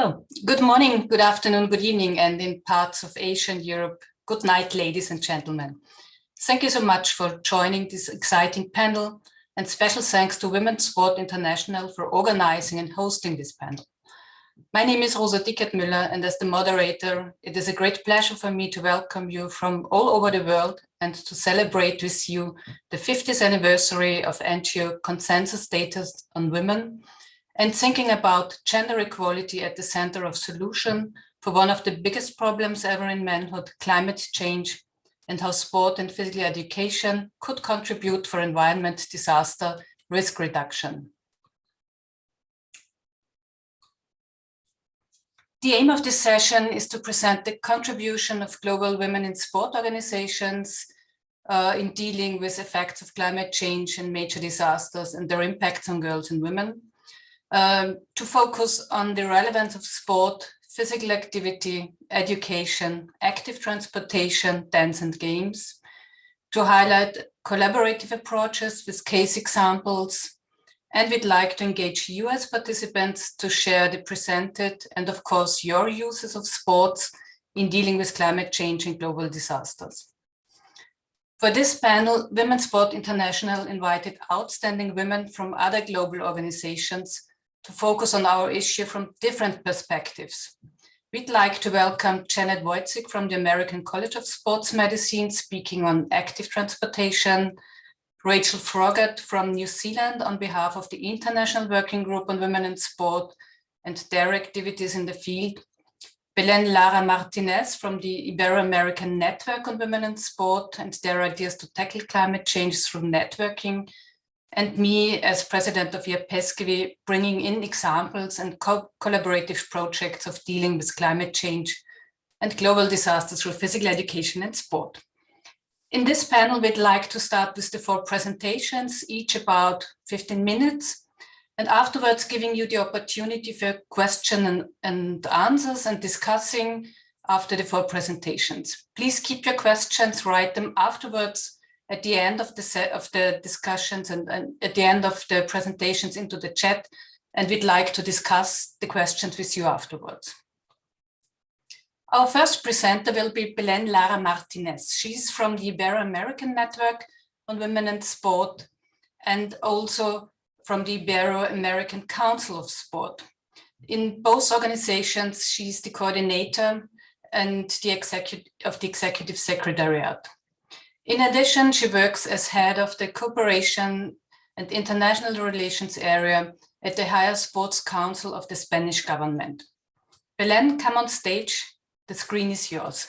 So, good morning, good afternoon, good evening, and in parts of Asia and Europe, good night, ladies and gentlemen. Thank you so much for joining this exciting panel, and special thanks to Women's Sport International for organizing and hosting this panel. My name is Rosa Diketmüller, and as the moderator, it is a great pleasure for me to welcome you from all over the world and to celebrate with you the 50th anniversary of NGO Consensus Status on Women, and thinking about gender equality at the center of solution for one of the biggest problems ever in manhood, climate change, and how sport and physical education could contribute for environment disaster risk reduction. The aim of this session is to present the contribution of global women in sport organizations in dealing with effects of climate change and major disasters and their impacts on girls and women. To focus on the relevance of sport, physical activity, education, active transportation, dance and games, to highlight collaborative approaches with case examples, and we'd like to engage you as participants to share the presented and of course your uses of sports in dealing with climate change and global disasters. For this panel, Women's Sport International invited outstanding women from other global organizations to focus on our issue from different perspectives. We'd like to welcome Janet Wojcik from the American College of Sports Medicine, speaking on active transportation, Rachel Froggatt from New Zealand on behalf of the International Working Group on Women in Sport and their activities in the field, Belén Lara Martinez from the Ibero-American Network on Women in Sport and their ideas to tackle climate change through networking, and me as president of IAPESGW, bringing in examples and collaborative projects of dealing with climate change and global disasters through physical education and sport. In this panel, we'd like to start with the 4 presentations, each about 15 minutes, and afterwards giving you the opportunity for question and answers and discussing after the 4 presentations. Please keep your questions, write them afterwards at the end of the discussions and at the end of the presentations into the chat, and we'd like to discuss the questions with you afterwards. Our first presenter will be Belén Lara Martinez. She's from the Ibero-American Network on Women in Sport and also from the Ibero-American Council of Sport. In both organizations, she's the coordinator and the executive secretariat. In addition, she works as head of the Cooperation and International Relations area at the Higher Sports Council of the Spanish government. Belén, come on stage. The screen is yours.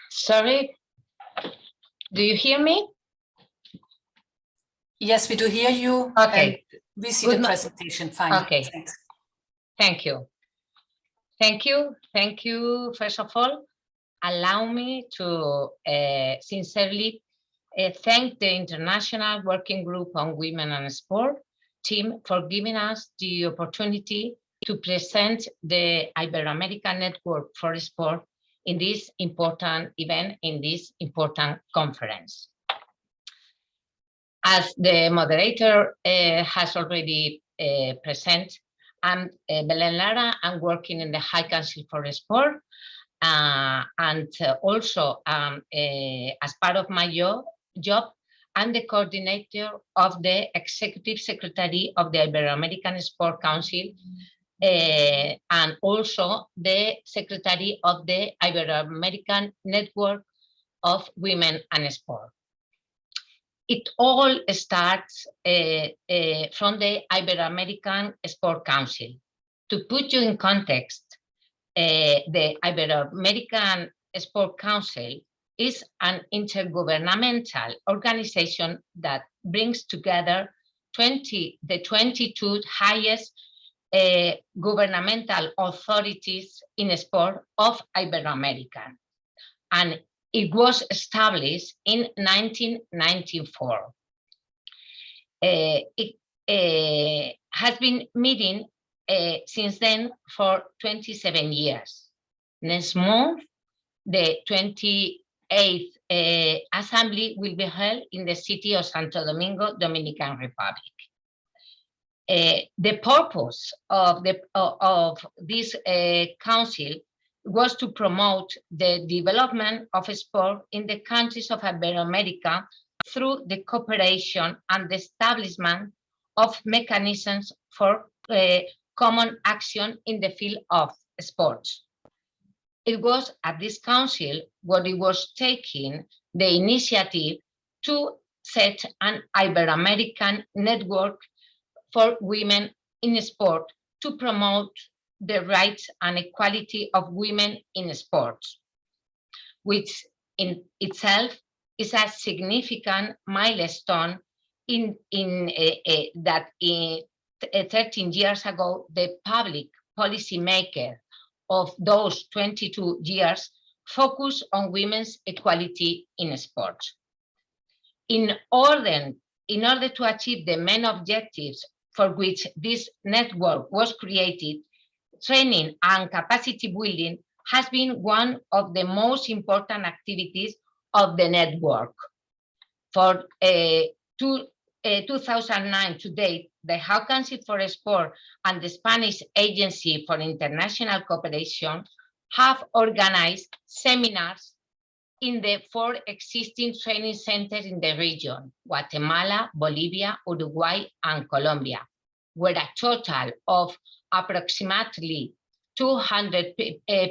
Sorry, do you hear me? Yes, we do hear you. Okay. We see the presentation. Fine. Okay. Thanks. Thank you. Thank you. Thank you. First of all, allow me to sincerely thank the International Working Group on Women and Sport team for giving us the opportunity to present the Ibero-American Network for Sport in this important event, in this important conference. As the moderator has already presented, I'm Belén Lara. I'm working in the High Council for Sport, and also as part of my job, I'm the coordinator of the Executive Secretary of the Ibero-American Sport Council, and also the Secretary of the Ibero-American Network of Women and Sport. It all starts from the Ibero-American Sport Council. To put you in context, the Ibero-American Sport Council is an intergovernmental organization that brings together the 22 highest governmental authorities in sport of Iberoamerica. And it was established in 1994. It has been meeting since then for 27 years. Next month, the 28th Assembly will be held in the city of Santo Domingo, Dominican Republic. The purpose of this council was to promote the development of sport in the countries of Iberoamerica through the cooperation and the establishment of mechanisms for common action in the field of sports. It was at this council where it was taking the initiative to set an Ibero-American network for women in sport to promote the rights and equality of women in sports, which in itself is a significant milestone in 13 years ago, the public policy maker of those 22 years focused on women's equality in sports. In order to achieve the main objectives for which this network was created, training and capacity building has been one of the most important activities of the network. For 2009 to date, the High Council for Sport and the Spanish Agency for International Cooperation have organized seminars in the 4 existing training centers in the region, Guatemala, Bolivia, Uruguay, and Colombia, where a total of approximately 200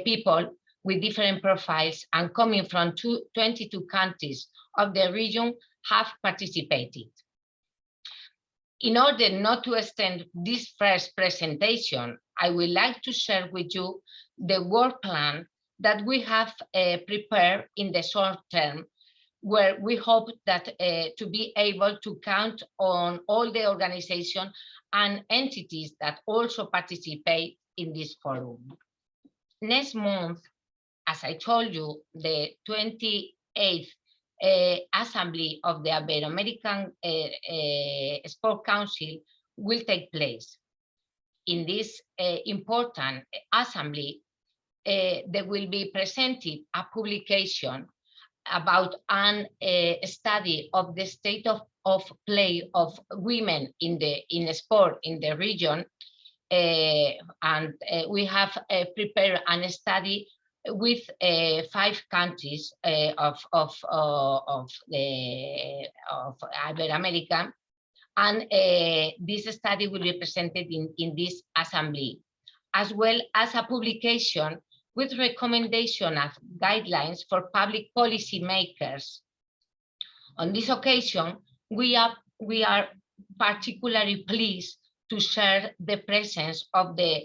people with different profiles and coming from 22 countries of the region have participated. In order not to extend this first presentation, I would like to share with you the work plan that we have prepared in the short term, where we hope that to be able to count on all the organizations and entities that also participate in this forum. Next month, as I told you, the 28th Assembly of the Ibero-American Sport Council will take place. In this important assembly, there will be presented a publication about a study of the state of play of women in sport in the region, and we have prepared a study with 5 countries of Iberoamerica, and this study will be presented in this assembly, as well as a publication with recommendation of guidelines for public policy makers. On this occasion, we are particularly pleased to share the presence of the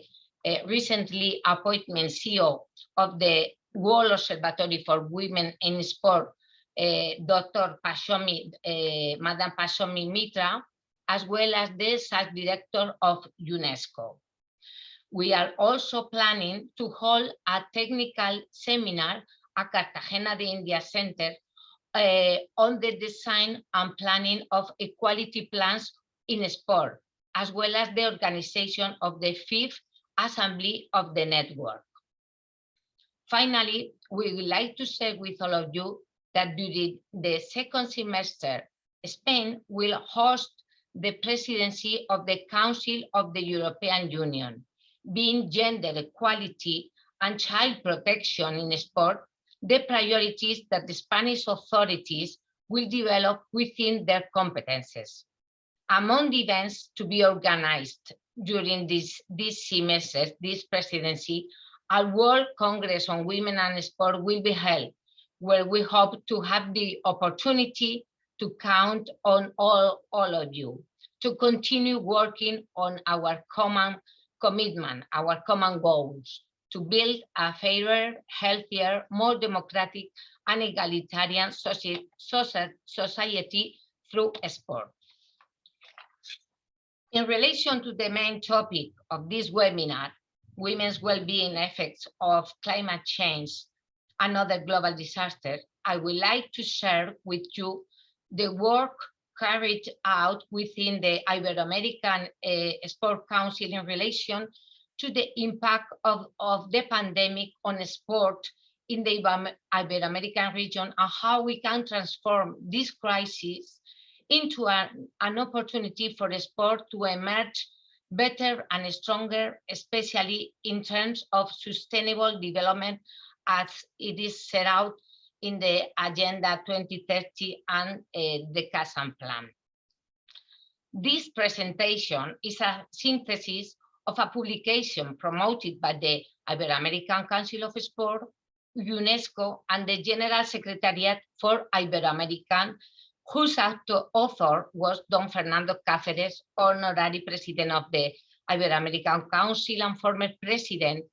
recently appointed CEO of the World Observatory for Women in Sport, Dr. Madam Pashomi Mitra, as well as the Sub-Director of UNESCO. We are also planning to hold a technical seminar at Cartagena de India Center on the design and planning of equality plans in sport, as well as the organization of the 5th Assembly of the network. Finally, we would like to share with all of you that during the 2nd semester, Spain will host the presidency of the Council of the European Union, being gender equality and child protection in sport the priorities that the Spanish authorities will develop within their competences. Among the events to be organized during this semester, this presidency, a World Congress on Women and Sport will be held, where we hope to have the opportunity to count on all of you to continue working on our common commitment, our common goals, to build a fairer, healthier, more democratic and egalitarian society through sport. In relation to the main topic of this webinar, women's well-being effects of climate change and other global disasters, I would like to share with you the work carried out within the Ibero-American Sport Council in relation to the impact of the pandemic on sport in the Ibero-American region and how we can transform this crisis into an opportunity for sport to emerge better and stronger, especially in terms of sustainable development as it is set out in the Agenda 2030 and the Kazan Plan. This presentation is a synthesis of a publication promoted by the Ibero-American Council of Sport, UNESCO, and the General Secretariat for Ibero-American, whose author was Don Fernando Cáceres, Honorary President of the Ibero-American Council and former President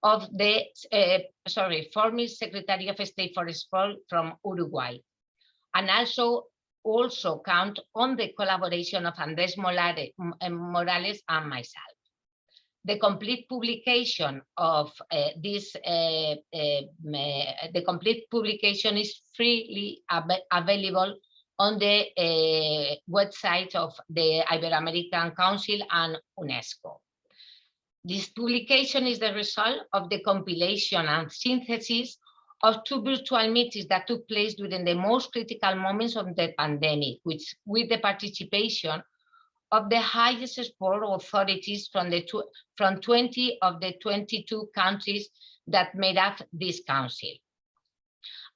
of the, former Secretary of State for Sport from Uruguay, and also count on the collaboration of Andrés Morales and myself. The complete publication of the complete publication is freely available on the website of the Ibero-American Council and UNESCO. This publication is the result of the compilation and synthesis of 2 virtual meetings that took place during the most critical moments of the pandemic, with the participation of the highest sport authorities from 20 of the 22 countries that made up this council.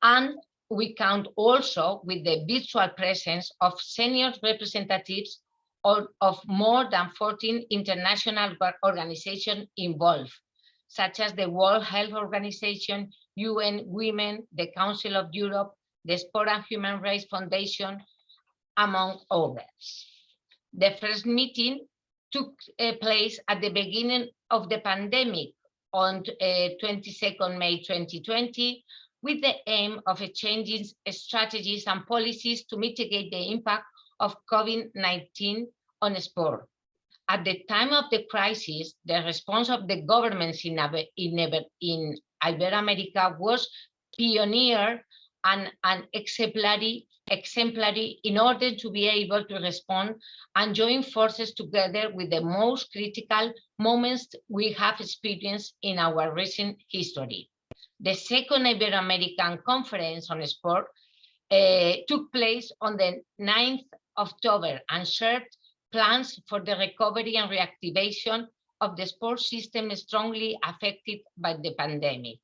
And we count also with the virtual presence of senior representatives of more than 14 international organizations involved, such as the World Health Organization, UN Women, the Council of Europe, the Sport and Human Rights Foundation, among others. The first meeting took place at the beginning of the pandemic on 22nd May 2020, with the aim of exchanging strategies and policies to mitigate the impact of COVID-19 on sport. At the time of the crisis, the response of the governments in Ibero-America was pioneer and exemplary in order to be able to respond and join forces together with the most critical moments we have experienced in our recent history. The second Ibero-American Conference on Sport took place on the 9th of October and shared plans for the recovery and reactivation of the sports system strongly affected by the pandemic.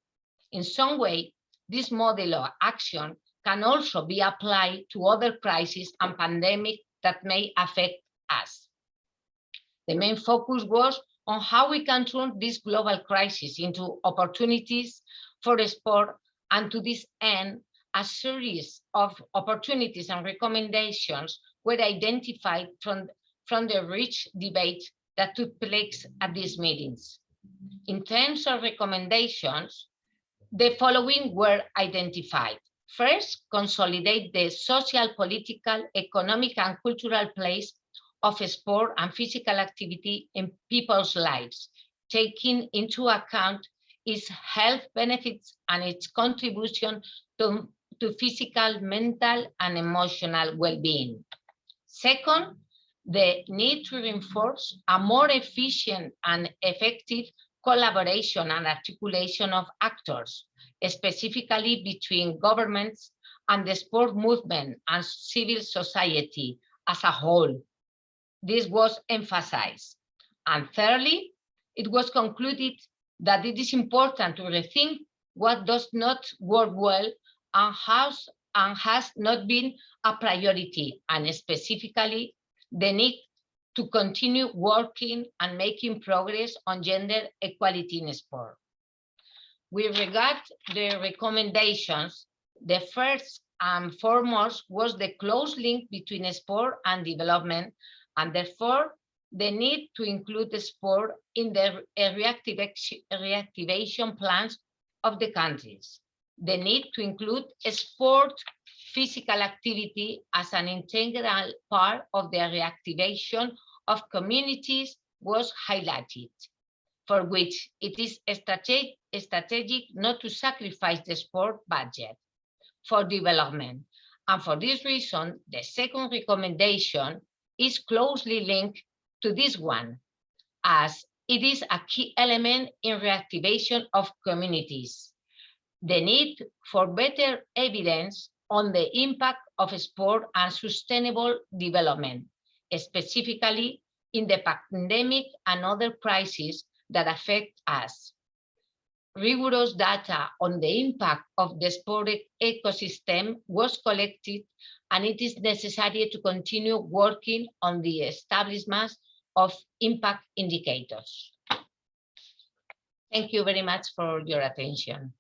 In some way, this model of action can also be applied to other crises and pandemics that may affect us. The main focus was on how we can turn this global crisis into opportunities for sport, and to this end, a series of opportunities and recommendations were identified from the rich debate that took place at these meetings. In terms of recommendations, the following were identified. First, consolidate the social, political, economic, and cultural place of sport and physical activity in people's lives, taking into account its health benefits and its contribution to physical, mental, and emotional well-being. Second, the need to reinforce a more efficient and effective collaboration and articulation of actors, specifically between governments and the sport movement and civil society as a whole. This was emphasized. And thirdly, it was concluded that it is important to rethink what does not work well and has not been a priority, and specifically the need to continue working and making progress on gender equality in sport. With regard to the recommendations, the first and foremost was the close link between sport and development, and therefore the need to include the sport in the reactivation plans of the countries, the need to include sport physical activity as an integral part of the reactivation of communities was highlighted, for which it is strategic not to sacrifice the sport budget for development. And for this reason, the second recommendation is closely linked to this one, as it is a key element in reactivation of communities. The need for better evidence on the impact of sport and sustainable development, specifically in the pandemic and other crises that affect us. Rigorous data on the impact of the sport ecosystem was collected, and it is necessary to continue working on the establishment of impact indicators. Thank you very much for your attention.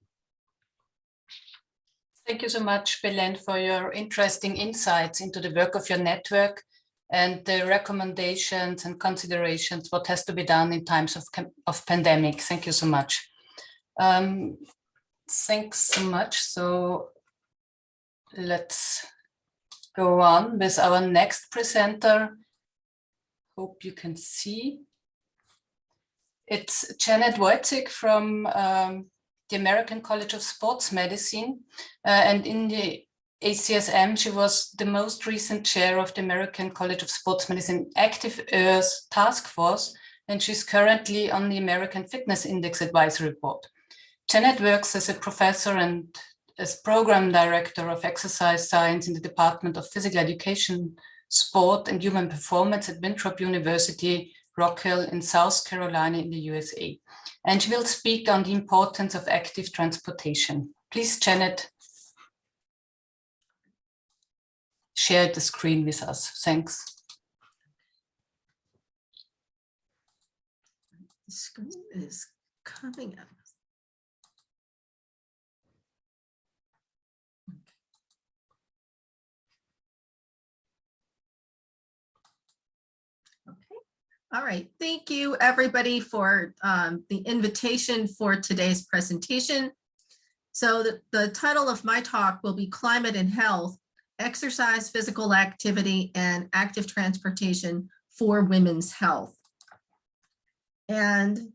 Thank you so much, Belén, for your interesting insights into the work of your network and the recommendations and considerations, what has to be done in times of pandemic. Thank you so much. Thanks so much. So let's go on with our next presenter. Hope you can see. It's Janet Wojcik from the American College of Sports Medicine, and in the ACSM, she was the most recent chair of the American College of Sports Medicine Active Earth Task Force, and she's currently on the American Fitness Index Advisory Board. Janet works as a professor and as program director of exercise science in the Department of Physical Education, Sport and Human Performance at Winthrop University, Rock Hill in South Carolina in the USA. And she will speak on the importance of active transportation. Please, Janet, share the screen with us. Thanks. The screen is coming up. All right, thank you everybody for the invitation for today's presentation. So the title of my talk will be Climate and Health, Exercise, Physical Activity, and Active Transportation for Women's Health. And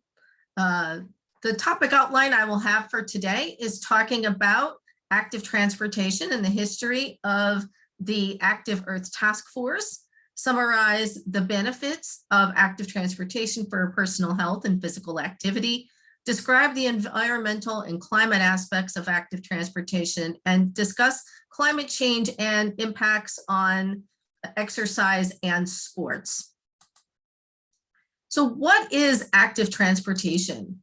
the topic outline I will have for today is talking about active transportation and the history of the Active Earth Task Force, summarize the benefits of active transportation for personal health and physical activity, describe the environmental and climate aspects of active transportation, and discuss climate change and impacts on exercise and sports. So what is active transportation?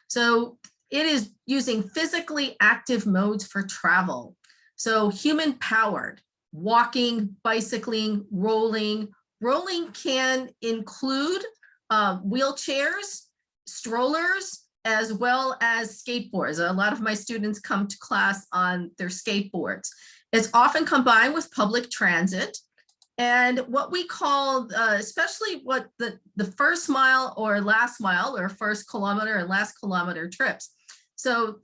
So it is using physically active modes for travel. So human powered. Walking, bicycling, rolling. Rolling can include wheelchairs, strollers, as well as skateboards. A lot of my students come to class on their skateboards. It's often combined with public transit. And what we call, especially what the first mile or last mile or first kilometer and last kilometer trips. So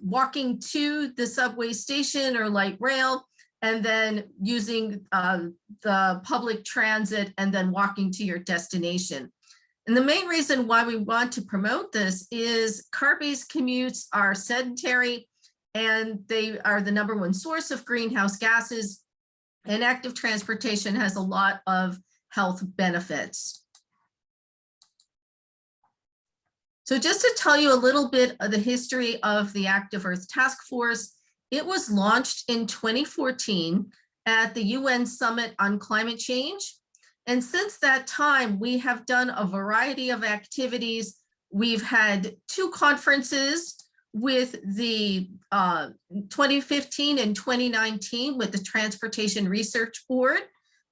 walking to the subway station or light rail, and then using the public transit and then walking to your destination. And the main reason why we want to promote this is car-based commutes are sedentary and they are the #1 source of greenhouse gases, and active transportation has a lot of health benefits. So just to tell you a little bit of the history of the Active Earth Task Force, it was launched in 2014 at the UN Summit on Climate Change. And since that time, we have done a variety of activities. We've had 2 conferences with the 2015 and 2019 with the Transportation Research Board,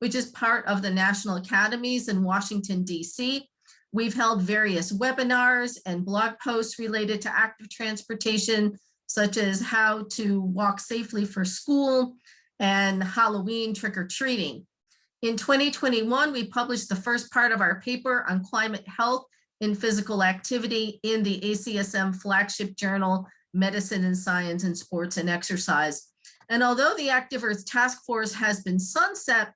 which is part of the National Academies in Washington, DC. We've held various webinars and blog posts related to active transportation, such as how to walk safely for school and Halloween trick-or-treating. In 2021, we published the first part of our paper on climate health and physical activity in the ACSM flagship journal, Medicine and Science and Sports and Exercise. And although the Active Earth Task Force has been sunset,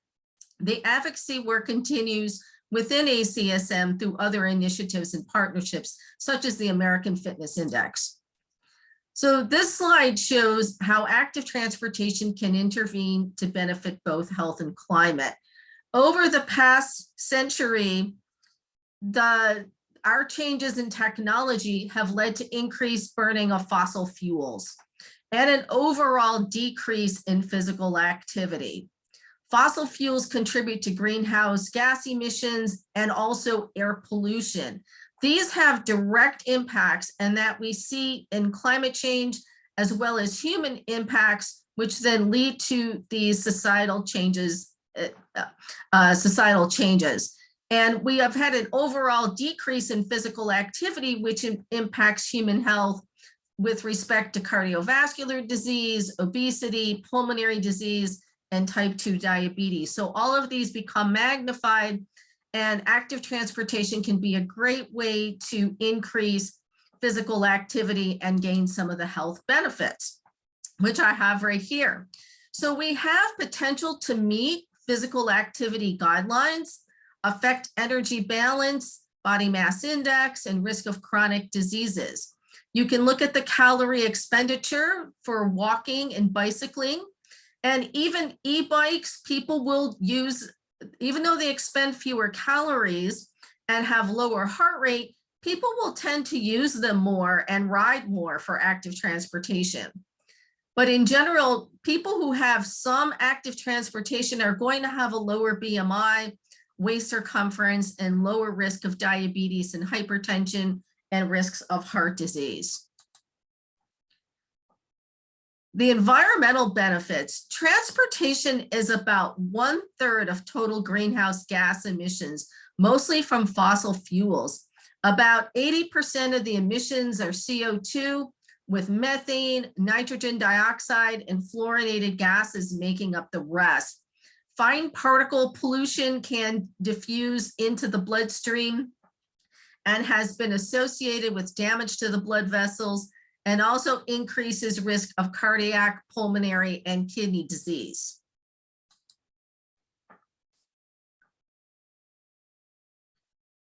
the advocacy work continues within ACSM through other initiatives and partnerships, such as the American Fitness Index. So this slide shows how active transportation can intervene to benefit both health and climate. Over the past century, our changes in technology have led to increased burning of fossil fuels and an overall decrease in physical activity. Fossil fuels contribute to greenhouse gas emissions and also air pollution. These have direct impacts and that we see in climate change as well as human impacts, which then lead to these societal changes. And we have had an overall decrease in physical activity, which impacts human health with respect to cardiovascular disease, obesity, pulmonary disease, and type 2 diabetes. So all of these become magnified, and active transportation can be a great way to increase physical activity and gain some of the health benefits, which I have right here. So we have potential to meet physical activity guidelines, affect energy balance, body mass index, and risk of chronic diseases. You can look at the calorie expenditure for walking and bicycling, and even e-bikes, people will use, even though they expend fewer calories and have lower heart rate, people will tend to use them more and ride more for active transportation. But in general, people who have some active transportation are going to have a lower BMI, waist circumference, and lower risk of diabetes and hypertension and risks of heart disease. The environmental benefits. Transportation is about 1/3 of total greenhouse gas emissions, mostly from fossil fuels. About 80% of the emissions are CO2, with methane, nitrogen dioxide, and fluorinated gases making up the rest. Fine particle pollution can diffuse into the bloodstream and has been associated with damage to the blood vessels and also increases risk of cardiac, pulmonary, and kidney disease.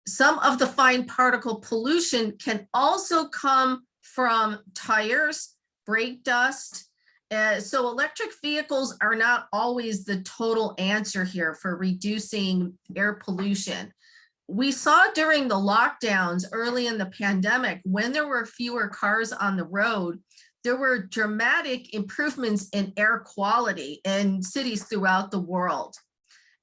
Some of the fine particle pollution can also come from tires, brake dust. So electric vehicles are not always the total answer here for reducing air pollution. We saw during the lockdowns early in the pandemic, when there were fewer cars on the road, there were dramatic improvements in air quality in cities throughout the world.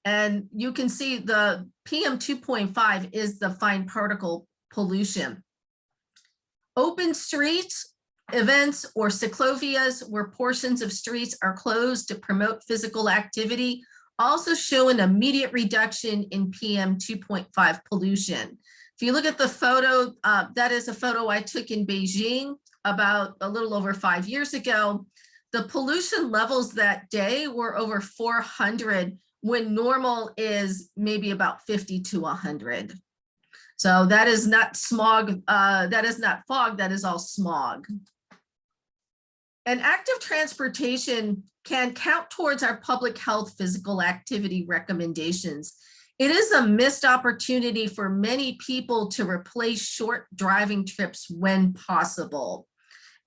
And you can see the PM 2.5 is the fine particle pollution. Open streets, events, or cyclovias where portions of streets are closed to promote physical activity also show an immediate reduction in PM 2.5 pollution. If you look at the photo, that is a photo I took in Beijing about a little over 5 years ago. The pollution levels that day were over 400 when normal is maybe about 50 to 100. So that is not smog, that is not fog, that is all smog. And active transportation can count towards our public health physical activity recommendations. It is a missed opportunity for many people to replace short driving trips when possible.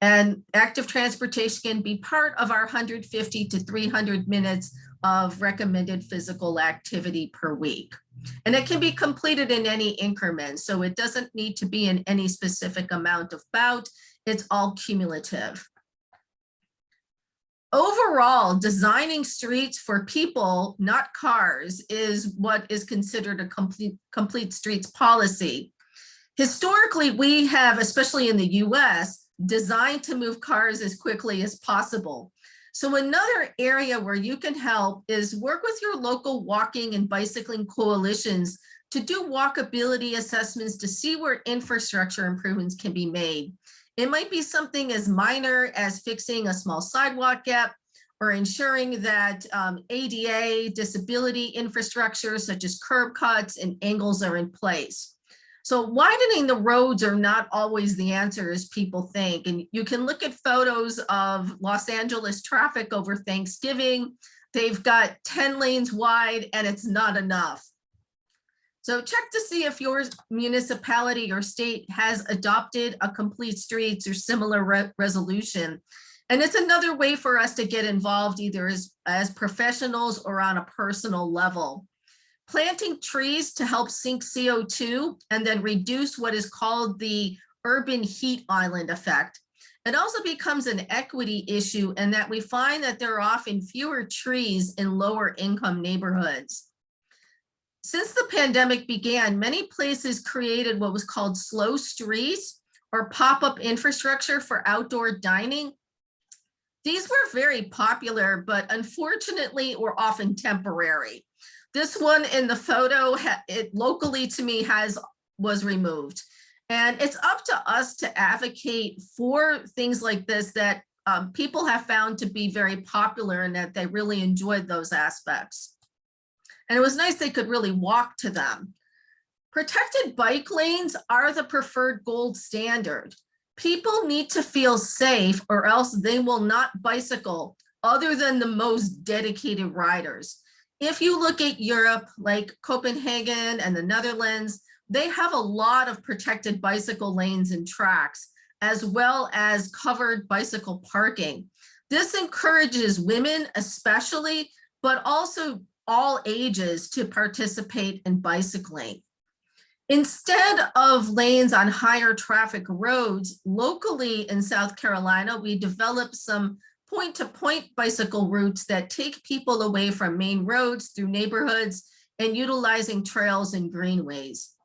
And active transportation can be part of our 150 to 300 minutes of recommended physical activity per week. And it can be completed in any increment, so it doesn't need to be in any specific amount of bout. It's all cumulative. Overall, designing streets for people, not cars, is what is considered a complete streets policy. Historically, we have, especially in the US, designed to move cars as quickly as possible. So another area where you can help is work with your local walking and bicycling coalitions to do walkability assessments to see where infrastructure improvements can be made. It might be something as minor as fixing a small sidewalk gap or ensuring that ADA disability infrastructure such as curb cuts and angles are in place. So widening the roads are not always the answer as people think. And you can look at photos of Los Angeles traffic over Thanksgiving. They've got 10 lanes wide and it's not enough. So check to see if your municipality or state has adopted a complete streets or similar resolution. And it's another way for us to get involved either as professionals or on a personal level. Planting trees to help sink CO2 and then reduce what is called the urban heat island effect. It also becomes an equity issue in that we find that there are often fewer trees in lower income neighborhoods. Since the pandemic began, many places created what was called slow streets or pop-up infrastructure for outdoor dining. These were very popular, but unfortunately were often temporary. This one in the photo, it locally to me was removed. And it's up to us to advocate for things like this that people have found to be very popular and that they really enjoyed those aspects. And it was nice they could really walk to them. Protected bike lanes are the preferred gold standard. People need to feel safe or else they will not bicycle other than the most dedicated riders. If you look at Europe, like Copenhagen and the Netherlands, they have a lot of protected bicycle lanes and tracks, as well as covered bicycle parking. This encourages women especially, but also all ages to participate in bicycling. Instead of lanes on higher traffic roads, locally in South Carolina, we developed some point-to-point bicycle routes that take people away from main roads through neighborhoods and utilizing trails and greenways.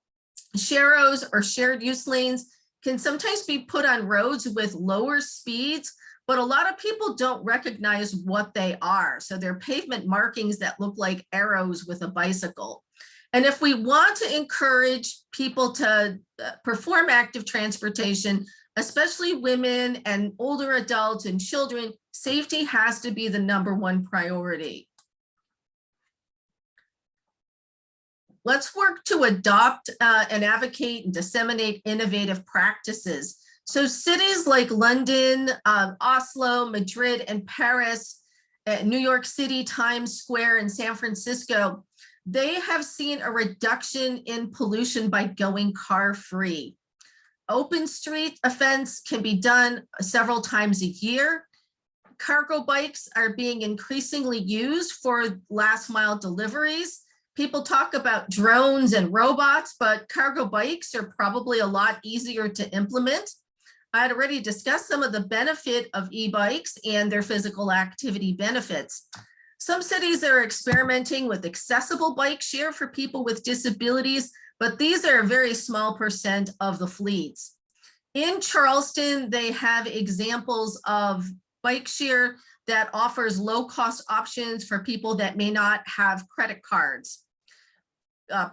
Sharrows or shared use lanes can sometimes be put on roads with lower speeds, but a lot of people don't recognize what they are. So they're pavement markings that look like arrows with a bicycle. And if we want to encourage people to perform active transportation, especially women and older adults and children, safety has to be the #1 priority. Let's work to adopt and advocate and disseminate innovative practices. So cities like London, Oslo, Madrid, and Paris, New York City, Times Square, and San Francisco, they have seen a reduction in pollution by going car-free. Open street events can be done several times a year. Cargo bikes are being increasingly used for last mile deliveries. People talk about drones and robots, but cargo bikes are probably a lot easier to implement. I had already discussed some of the benefit of e-bikes and their physical activity benefits. Some cities are experimenting with accessible bike share for people with disabilities, but these are a very small % of the fleets. In Charleston, they have examples of bike share that offers low-cost options for people that may not have credit cards.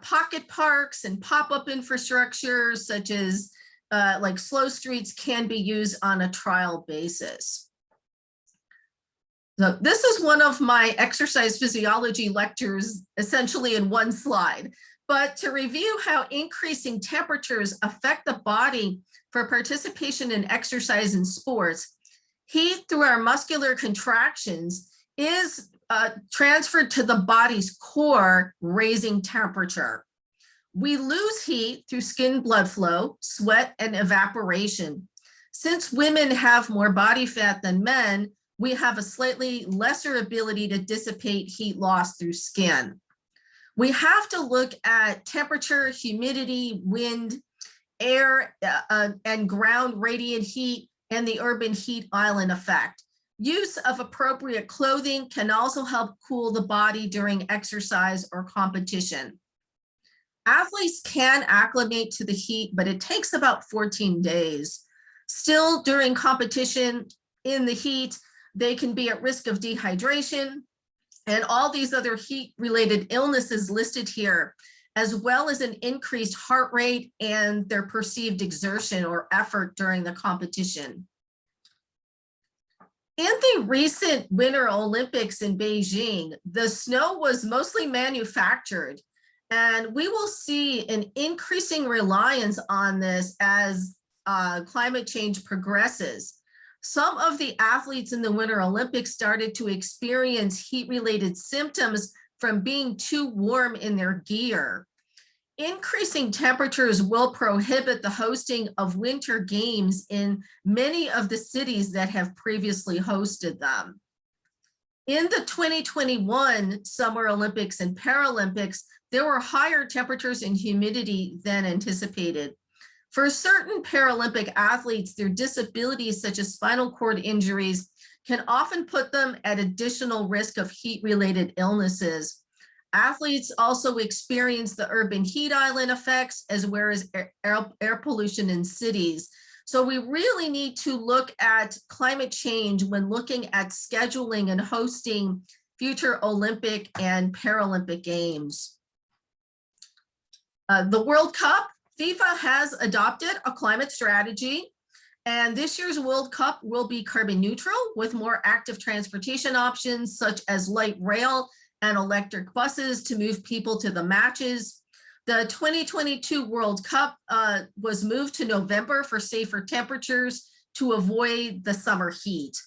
Pocket parks and pop-up infrastructure such as like slow streets can be used on a trial basis. So this is one of my exercise physiology lectures, essentially in one slide. But to review how increasing temperatures affect the body for participation in exercise and sports, heat through our muscular contractions is transferred to the body's core, raising temperature. We lose heat through skin blood flow, sweat, and evaporation. Since women have more body fat than men, we have a slightly lesser ability to dissipate heat loss through skin. We have to look at temperature, humidity, wind, air, and ground radiant heat, and the urban heat island effect. Use of appropriate clothing can also help cool the body during exercise or competition. Athletes can acclimate to the heat, but it takes about 14 days. Still, during competition in the heat, they can be at risk of dehydration and all these other heat-related illnesses listed here, as well as an increased heart rate and their perceived exertion or effort during the competition. In the recent Winter Olympics in Beijing, the snow was mostly manufactured, and we will see an increasing reliance on this as climate change progresses. Some of the athletes in the Winter Olympics started to experience heat-related symptoms from being too warm in their gear. Increasing temperatures will prohibit the hosting of winter games in many of the cities that have previously hosted them. In the 2021 Summer Olympics and Paralympics, there were higher temperatures and humidity than anticipated. For certain Paralympic athletes, their disabilities such as spinal cord injuries can often put them at additional risk of heat-related illnesses. Athletes also experience the urban heat island effects as well as air pollution in cities. So we really need to look at climate change when looking at scheduling and hosting future Olympic and Paralympic Games. The World Cup, FIFA has adopted a climate strategy, and this year's World Cup will be carbon neutral with more active transportation options such as light rail and electric buses to move people to the matches. The 2022 World Cup was moved to November for safer temperatures to avoid the summer heat.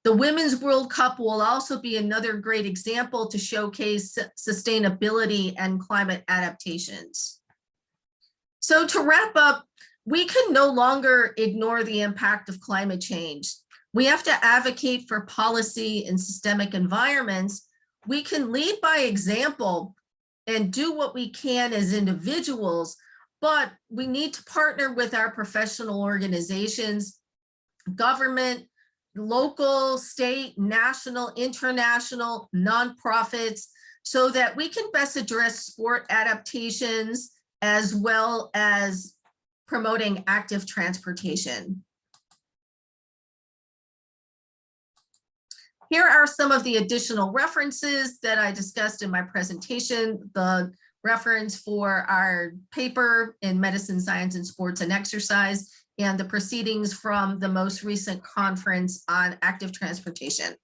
The Women's World Cup will also be another great example to showcase sustainability and climate adaptations. So to wrap up, we can no longer ignore the impact of climate change. We have to advocate for policy in systemic environments. We can lead by example and do what we can as individuals, but we need to partner with our professional organizations, government, local, state, national, international, nonprofits, so that we can best address sport adaptations as well as promoting active transportation. Here are some of the additional references that I discussed in my presentation. The reference for our paper in Medicine, Science, and Sports and Exercise, and the proceedings from the most recent conference on active transportation.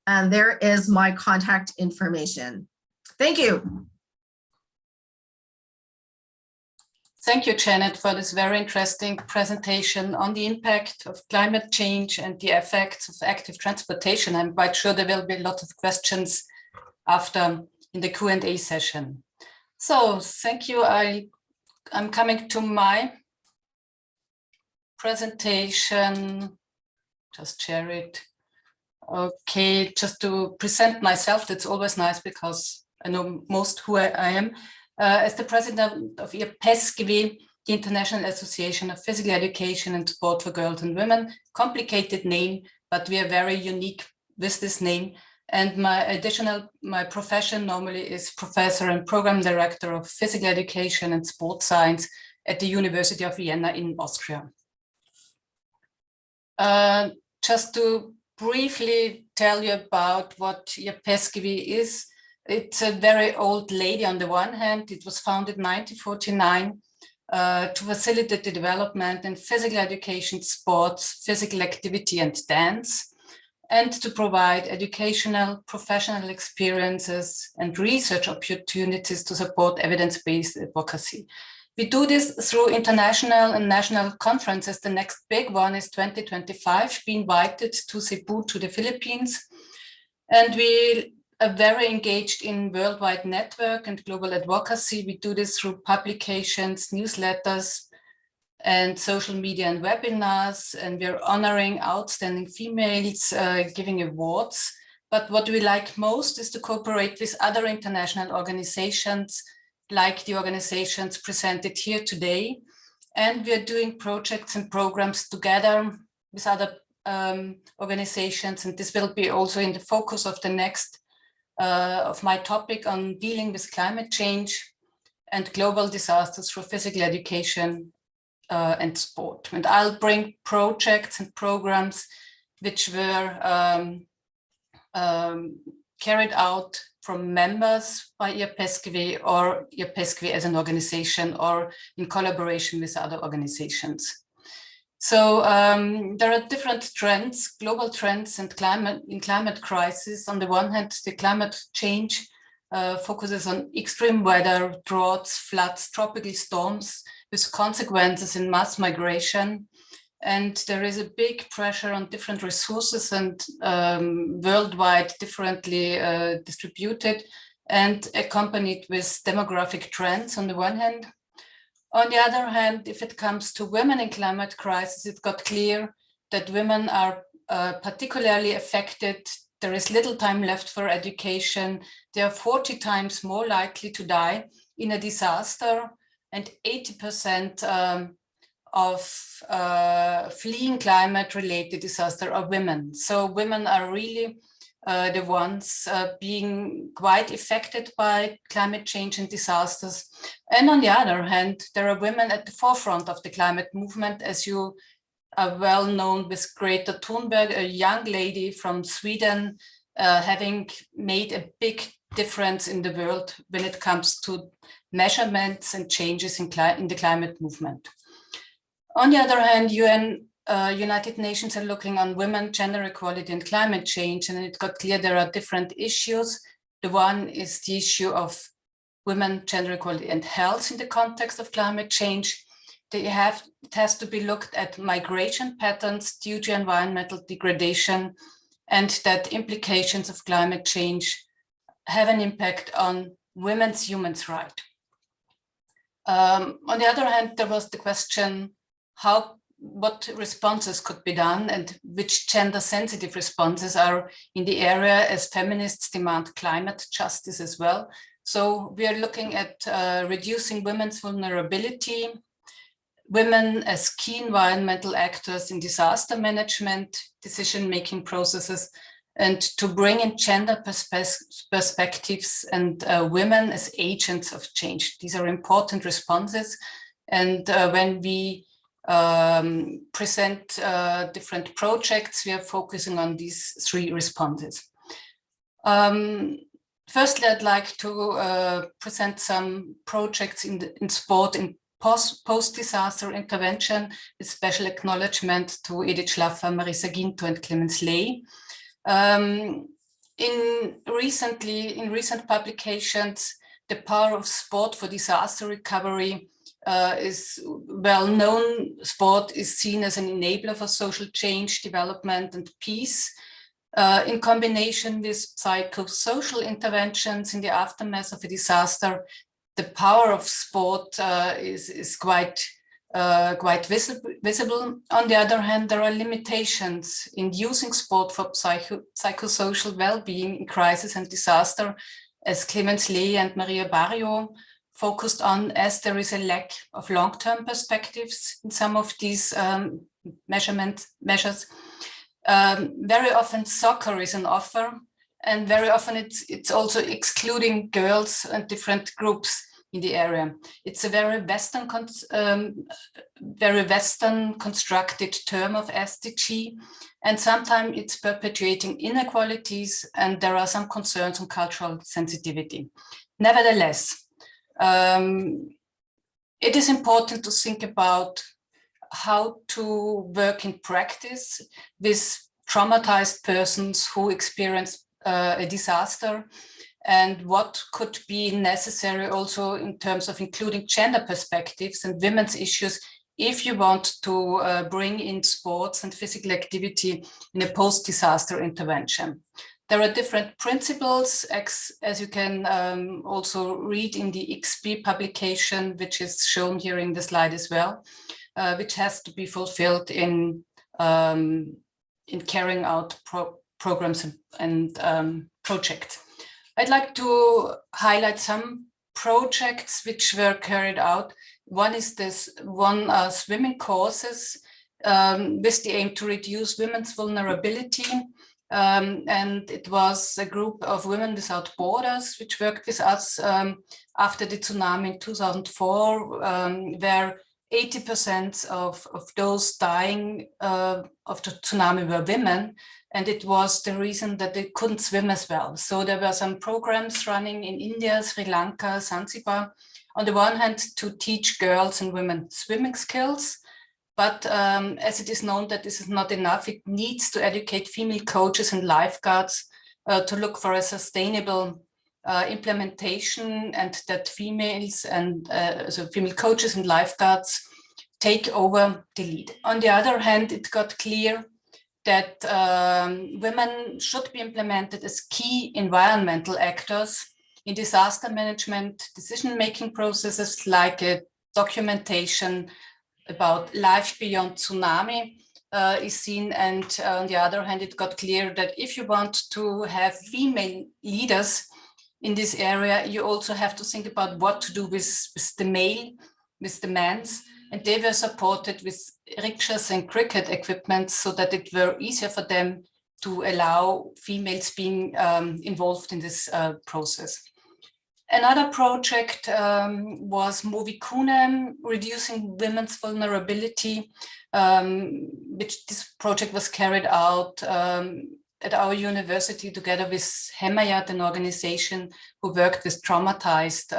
And there is my contact information. Thank you. Thank you, Janet, for this very interesting presentation on the impact of climate change and the effects of active transportation. I'm quite sure there will be a lot of questions after in the Q&A session. So thank you. I'm coming to my presentation. Just share it. Okay, just to present myself, that's always nice because I know most who I am. As the president of IAPESGW, the International Association of Physical Education and Sport for Girls and Women, complicated name, but we are very unique with this name. And my profession normally is professor and program director of physical education and sport science at the University of Vienna in Austria. Just to briefly tell you about what IAPESGW is. It's a very old lady on the one hand. It was founded in 1949 to facilitate the development in physical education, sports, physical activity and dance, and to provide educational, professional experiences and research opportunities to support evidence-based advocacy. We do this through international and national conferences. The next big one is 2025. We invited to Cebu, to the Philippines, and we are very engaged in worldwide network and global advocacy. We do this through publications, newsletters, and social media and webinars, and we're honoring outstanding females, giving awards. But what we like most is to cooperate with other international organizations, like the organizations presented here today. And we're doing projects and programs together with other organizations, and this will be also in the focus of the next of my topic on dealing with climate change and global disasters through physical education and sport. And I'll bring projects and programs which were carried out from members by IAPESGW or IAPESGW as an organization or in collaboration with other organizations. So there are different trends, global trends and climate crisis. On the one hand, the climate change focuses on extreme weather, droughts, floods, tropical storms with consequences in mass migration. And there is a big pressure on different resources and worldwide differently distributed and accompanied with demographic trends on the one hand. On the other hand, if it comes to women in climate crisis, it got clear that women are particularly affected. There is little time left for education. They are 40 times more likely to die in a disaster, and 80% of fleeing climate-related disaster are women. So women are really the ones being quite affected by climate change and disasters. And on the other hand, there are women at the forefront of the climate movement, as you are well known with Greta Thunberg, a young lady from Sweden, having made a big difference in the world when it comes to measurements and changes in the climate movement. On the other hand, United Nations are looking on women, gender equality and climate change, and it got clear there are different issues. The one is the issue of women, gender equality and health in the context of climate change. It has to be looked at migration patterns due to environmental degradation, and that implications of climate change have an impact on women's human rights. On the other hand, there was the question what responses could be done and which gender-sensitive responses are in the area, as feminists demand climate justice as well. So we are looking at reducing women's vulnerability, women as key environmental actors in disaster management, decision-making processes, and to bring in gender perspectives and women as agents of change. These are important responses. And when we present different projects, we are focusing on these three responses. Firstly, I'd like to present some projects in sport in post-disaster intervention, with special acknowledgement to Edith Schlaffer, Marisa Ginto and Clemens Ley. In recent publications, the power of sport for disaster recovery is well known. Sport is seen as an enabler for social change, development, and peace. In combination with psychosocial interventions in the aftermath of a disaster, the power of sport is quite visible. On the other hand, there are limitations in using sport for psychosocial well-being in crisis and disaster, as Clemens Ley and Maria Barrio focused on, as there is a lack of long-term perspectives in some of these measures. Very often soccer is an offer, and very often it's also excluding girls and different groups in the area. It's a very Western constructed term of SDG, and sometimes it's perpetuating inequalities, and there are some concerns on cultural sensitivity. Nevertheless, it is important to think about how to work in practice with traumatized persons who experience a disaster, and what could be necessary also in terms of including gender perspectives and women's issues if you want to bring in sports and physical activity in a post-disaster intervention. There are different principles, as you can also read in the XP publication, which is shown here in the slide as well, which has to be fulfilled in carrying out programs and projects. I'd like to highlight some projects which were carried out. One is this swimming courses with the aim to reduce women's vulnerability. And it was a group of Women Without Borders which worked with us after the tsunami in 2004, where 80% of those dying of the tsunami were women, and it was the reason that they couldn't swim as well. So there were some programs running in India, Sri Lanka, Zanzibar, on the one hand to teach girls and women swimming skills, But as it is known that this is not enough, it needs to educate female coaches and lifeguards to look for a sustainable implementation, and that females and so female coaches and lifeguards take over the lead. On the other hand, it got clear that women should be implemented as key environmental actors in disaster management, decision-making processes like documentation about life beyond tsunami is seen. And on the other hand, it got clear that if you want to have female leaders in this area, you also have to think about what to do with the men's. And they were supported with rickshaws and cricket equipment so that it were easier for them to allow females being involved in this process. Another project was Movikune, reducing women's vulnerability, which this project was carried out at our university together with Hemayat, an organization who worked with traumatized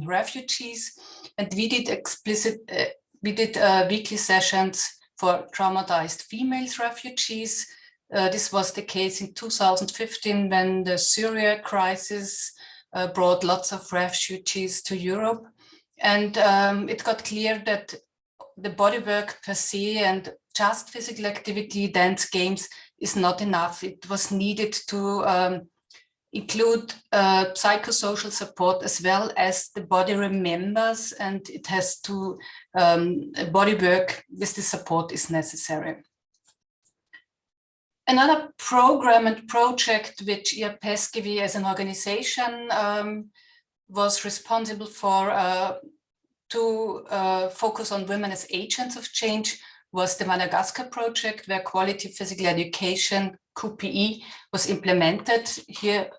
refugees. And we did weekly sessions for traumatized female refugees. This was the case in 2015 when the Syria crisis brought lots of refugees to Europe. And it got clear that the bodywork per se and just physical activity, dance, games is not enough. It was needed to include psychosocial support as well as the body remembers, and it has to, body work with the support is necessary. Another program and project which IAPESGW as an organization was responsible for to focus on women as agents of change was the Madagascar project, where quality physical education, QPE, was implemented. Here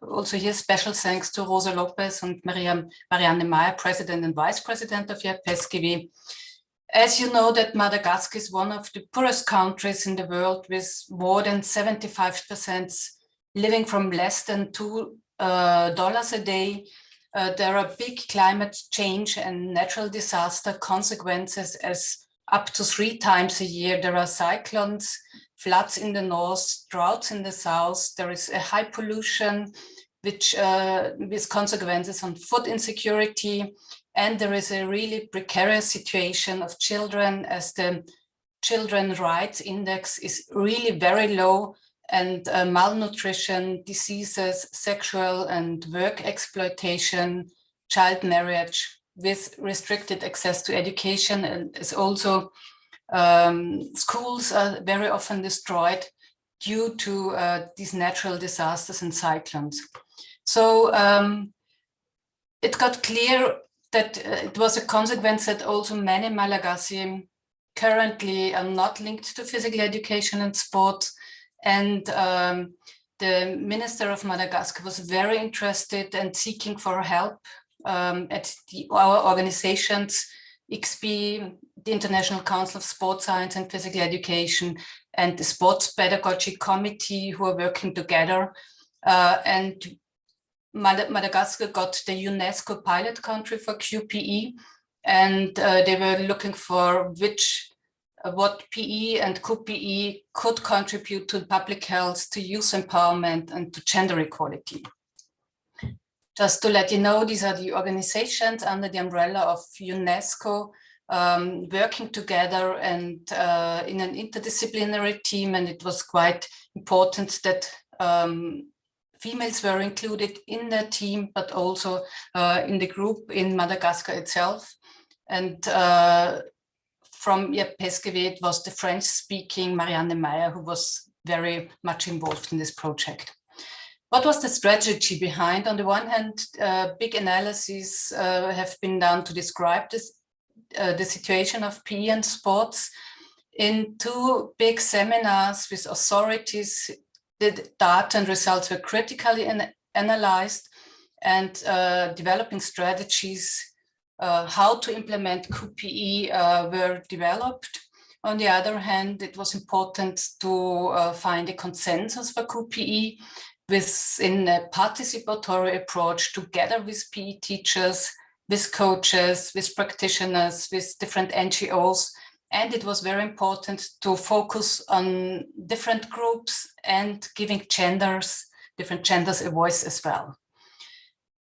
special thanks to Rosa Lopez and Marianne Meyer, President and Vice President of IAPESGW. As you know, that Madagascar is one of the poorest countries in the world, with more than 75% living from less than $2 a day. There are big climate change and natural disaster consequences, as up to 3 times a year there are cyclones, floods in the north, droughts in the south. There is a high pollution, which with consequences on food insecurity. And there is a really precarious situation of children, as the children's rights index is really very low, and malnutrition, diseases, sexual and work exploitation, child marriage with restricted access to education, and is also schools are very often destroyed due to these natural disasters and cyclones. So it got clear that it was a consequence that also many Malagasy currently are not linked to physical education and sports. And the Minister of Madagascar was very interested and seeking for help at our organizations, ICSP, the International Council of Sports Science and Physical Education, and the Sports Pedagogy Committee, who are working together. And Madagascar got the UNESCO pilot country for QPE, and they were looking for what PE and QPE could contribute to public health, to youth empowerment, and to gender equality. Just to let you know, these are the organizations under the umbrella of UNESCO working together and in an interdisciplinary team, and it was quite important that females were included in the team, but also in the group in Madagascar itself. And from IAPESGW, it was the French-speaking Marianne Meyer who was very much involved in this project. What was the strategy behind? On the one hand, big analyses have been done to describe this, the situation of PE and sports. In 2 big seminars with authorities, the data and results were critically analyzed, and developing strategies how to implement QPE were developed. On the other hand, it was important to find a consensus for QPE within a participatory approach, together with PE teachers, with coaches, with practitioners, with different NGOs, And it was very important to focus on different groups and giving different genders a voice as well.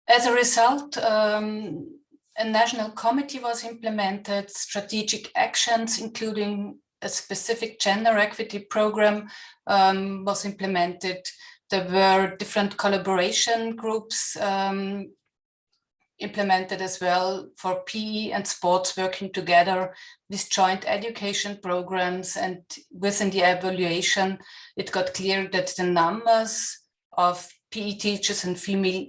As a result, a national committee was implemented, strategic actions, including a specific gender equity program was implemented. There were different collaboration groups implemented as well for PE and sports working together with joint education programs. And within the evaluation, it got clear that the numbers of PE teachers and female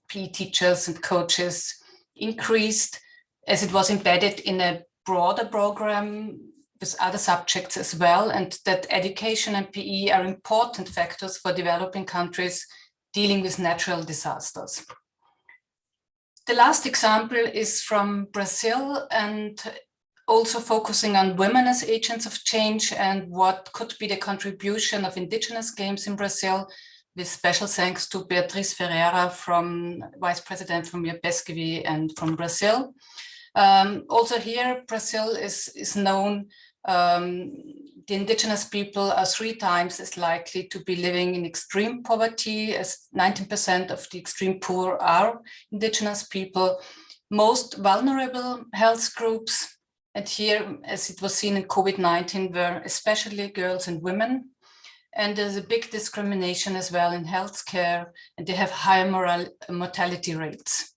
PE teachers and coaches increased as it was embedded in a broader program with other subjects as well, and that education and PE are important factors for developing countries dealing with natural disasters. The last example is from Brazil, and also focusing on women as agents of change and what could be the contribution of indigenous games in Brazil, with special thanks to Beatriz Ferreira, Vice President from IAPESGW and from Brazil. Also here, Brazil is known, the indigenous people are 3 times as likely to be living in extreme poverty, as 19% of the extreme poor are indigenous people. Most vulnerable health groups, and here, as it was seen in COVID-19, were especially girls and women. And there's a big discrimination as well in healthcare, and they have higher mortality rates.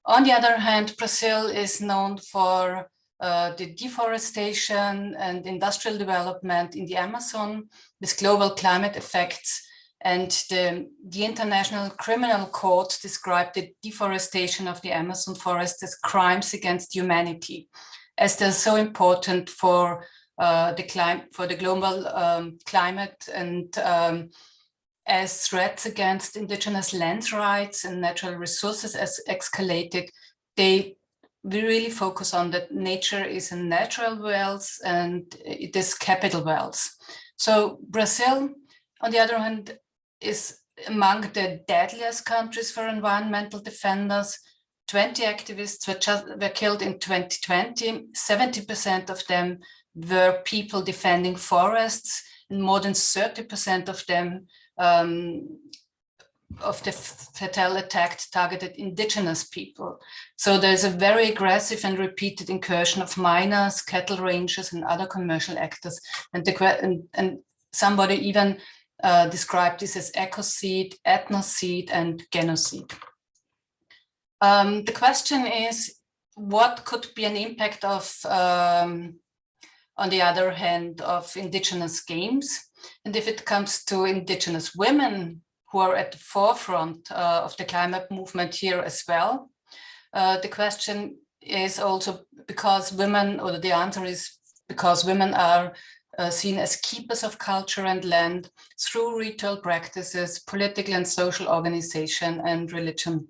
On the other hand, Brazil is known for the deforestation and industrial development in the Amazon with global climate effects. And the International Criminal Court described the deforestation of the Amazon forest as crimes against humanity, as they're so important for the global climate, and as threats against indigenous land rights and natural resources as escalated, we really focus on that nature is a natural wealth and it is capital wealth. So Brazil, on the other hand, is among the deadliest countries for environmental defenders. 20 activists were killed in 2020. 70% of them were people defending forests, and more than 30% of them of the fatal attack targeted indigenous people. So there's a very aggressive and repeated incursion of miners, cattle ranchers, and other commercial actors. And somebody even described this as ecocide, ethnocide, and genocide. The question is, what could be an impact of, on the other hand, of indigenous games? And if it comes to indigenous women who are at the forefront of the climate movement here as well, the question is also because women, or the answer is because women are seen as keepers of culture and land through ritual practices, political and social organization, and religion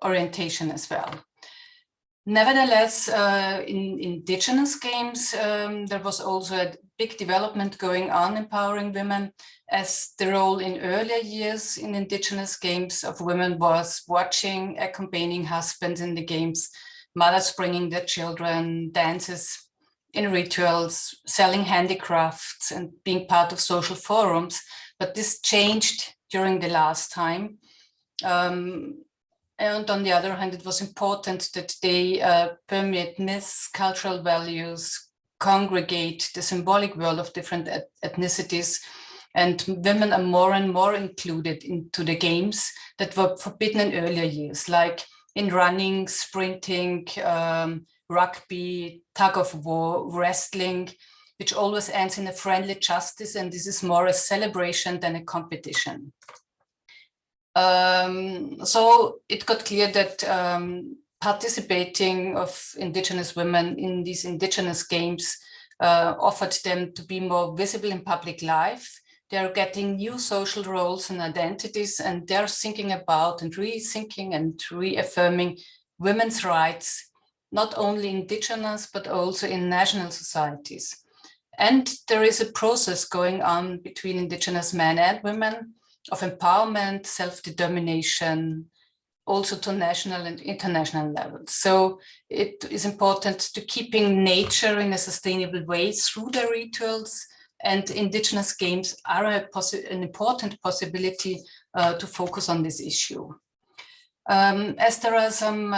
orientation as well. Nevertheless, in indigenous games, there was also a big development going on empowering women, as the role in earlier years in indigenous games of women was watching, accompanying husbands in the games, mothers bringing their children, dances in rituals, selling handicrafts, and being part of social forums. But this changed during the last time. And on the other hand, it was important that they permeate myths, cultural values, congregate the symbolic world of different ethnicities, and women are more and more included into the games that were forbidden in earlier years, like in running, sprinting, rugby, tug of war, wrestling, which always ends in a friendly justice, and this is more a celebration than a competition. So it got clear that participating of indigenous women in these indigenous games offered them to be more visible in public life. They're getting new social roles and identities, and they're thinking about and rethinking and reaffirming women's rights, not only indigenous, but also in national societies. And there is a process going on between indigenous men and women of empowerment, self-determination, also to national and international levels. So it is important to keeping nature in a sustainable way through the rituals, and indigenous games are an important possibility to focus on this issue. As there are some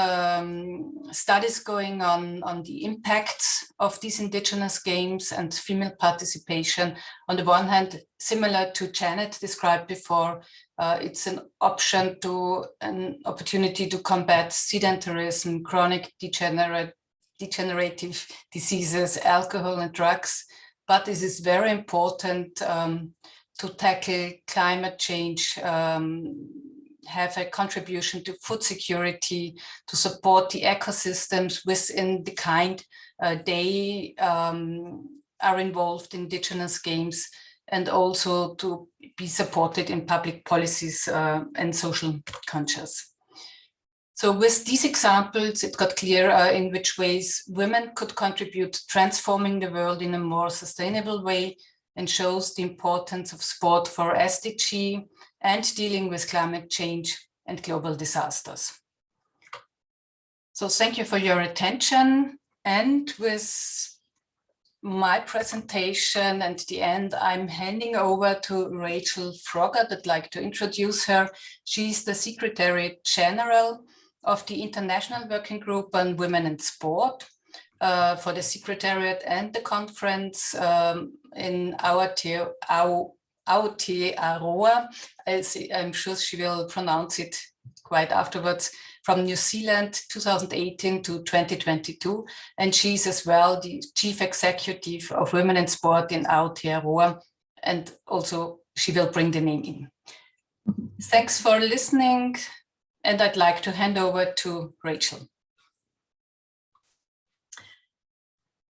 studies going on the impacts of these indigenous games and female participation, on the one hand, similar to Janet described before, it's an opportunity to combat sedentarism, chronic degenerative diseases, alcohol and drugs. But this is very important to tackle climate change, have a contribution to food security, to support the ecosystems within the kind they are involved in indigenous games, and also to be supported in public policies and social conscious. So with these examples, it got clear in which ways women could contribute to transforming the world in a more sustainable way, and shows the importance of sport for SDG and dealing with climate change and global disasters. So thank you for your attention. And with my presentation and the end, I'm handing over to Rachel Froggatt. I'd like to introduce her. She's the Secretariat General of the International Working Group on Women in Sport for the Secretariat and the conference in Aotearoa. I'm sure she will pronounce it quite afterwards, from New Zealand 2018 to 2022. And she's as well the Chief Executive of Women in Sport in Aotearoa, and also she will bring the name in. Thanks for listening, and I'd like to hand over to Rachel.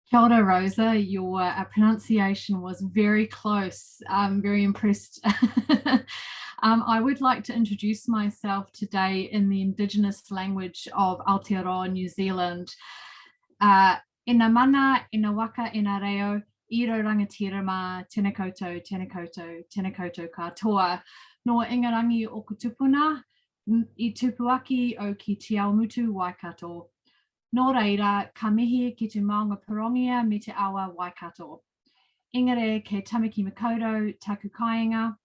Kia ora, Rosa. Your pronunciation was very close. I'm very impressed. I would like to introduce myself today in the Indigenous language of Aotearoa, New Zealand. Ina mana, ina waka, ina reo, iro rangatirama, tēnā koutou, tēnā koutou, tēnā koutou katoa. No ingarangi o kutupuna, I tupuaki o ki te ao mutu Waikato. Nō reira, ka mihi ki te maunga parongia me te awa Waikato. Ingare ke tamaki makoto, taku kāinga,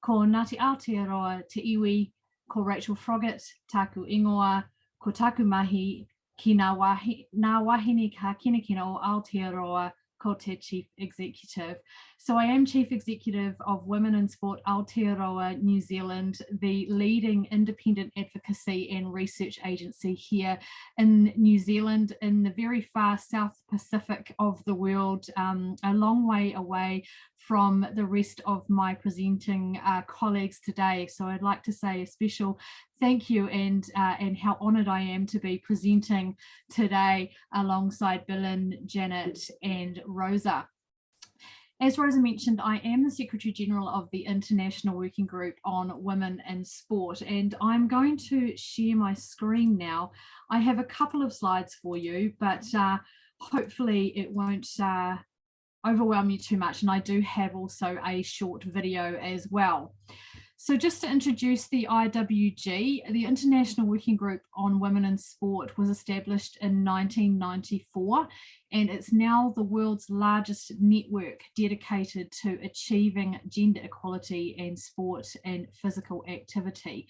ko Ngāti Aotearoa te iwi, ko Rachel Froggatt, taku ingoa, ko taku mahi, ki ngā wahine ka kinakina o Aotearoa, ko te Chief Executive. So I am Chief Executive of Women in Sport Aotearoa, New Zealand, the leading independent advocacy and research agency here in New Zealand, in the very far South Pacific of the world, a long way away from the rest of my presenting colleagues today. So I'd like to say a special thank you and how honoured I am to be presenting today alongside Belen, Janet and Rosa. As Rosa mentioned, I am the Secretary General of the International Working Group on Women in Sport, and I'm going to share my screen now. I have a couple of slides for you, but hopefully it won't overwhelm you too much, and I do have also a short video as well. So just to introduce the IWG, the International Working Group on Women in Sport was established in 1994, and it's now the world's largest network dedicated to achieving gender equality in sport and physical activity.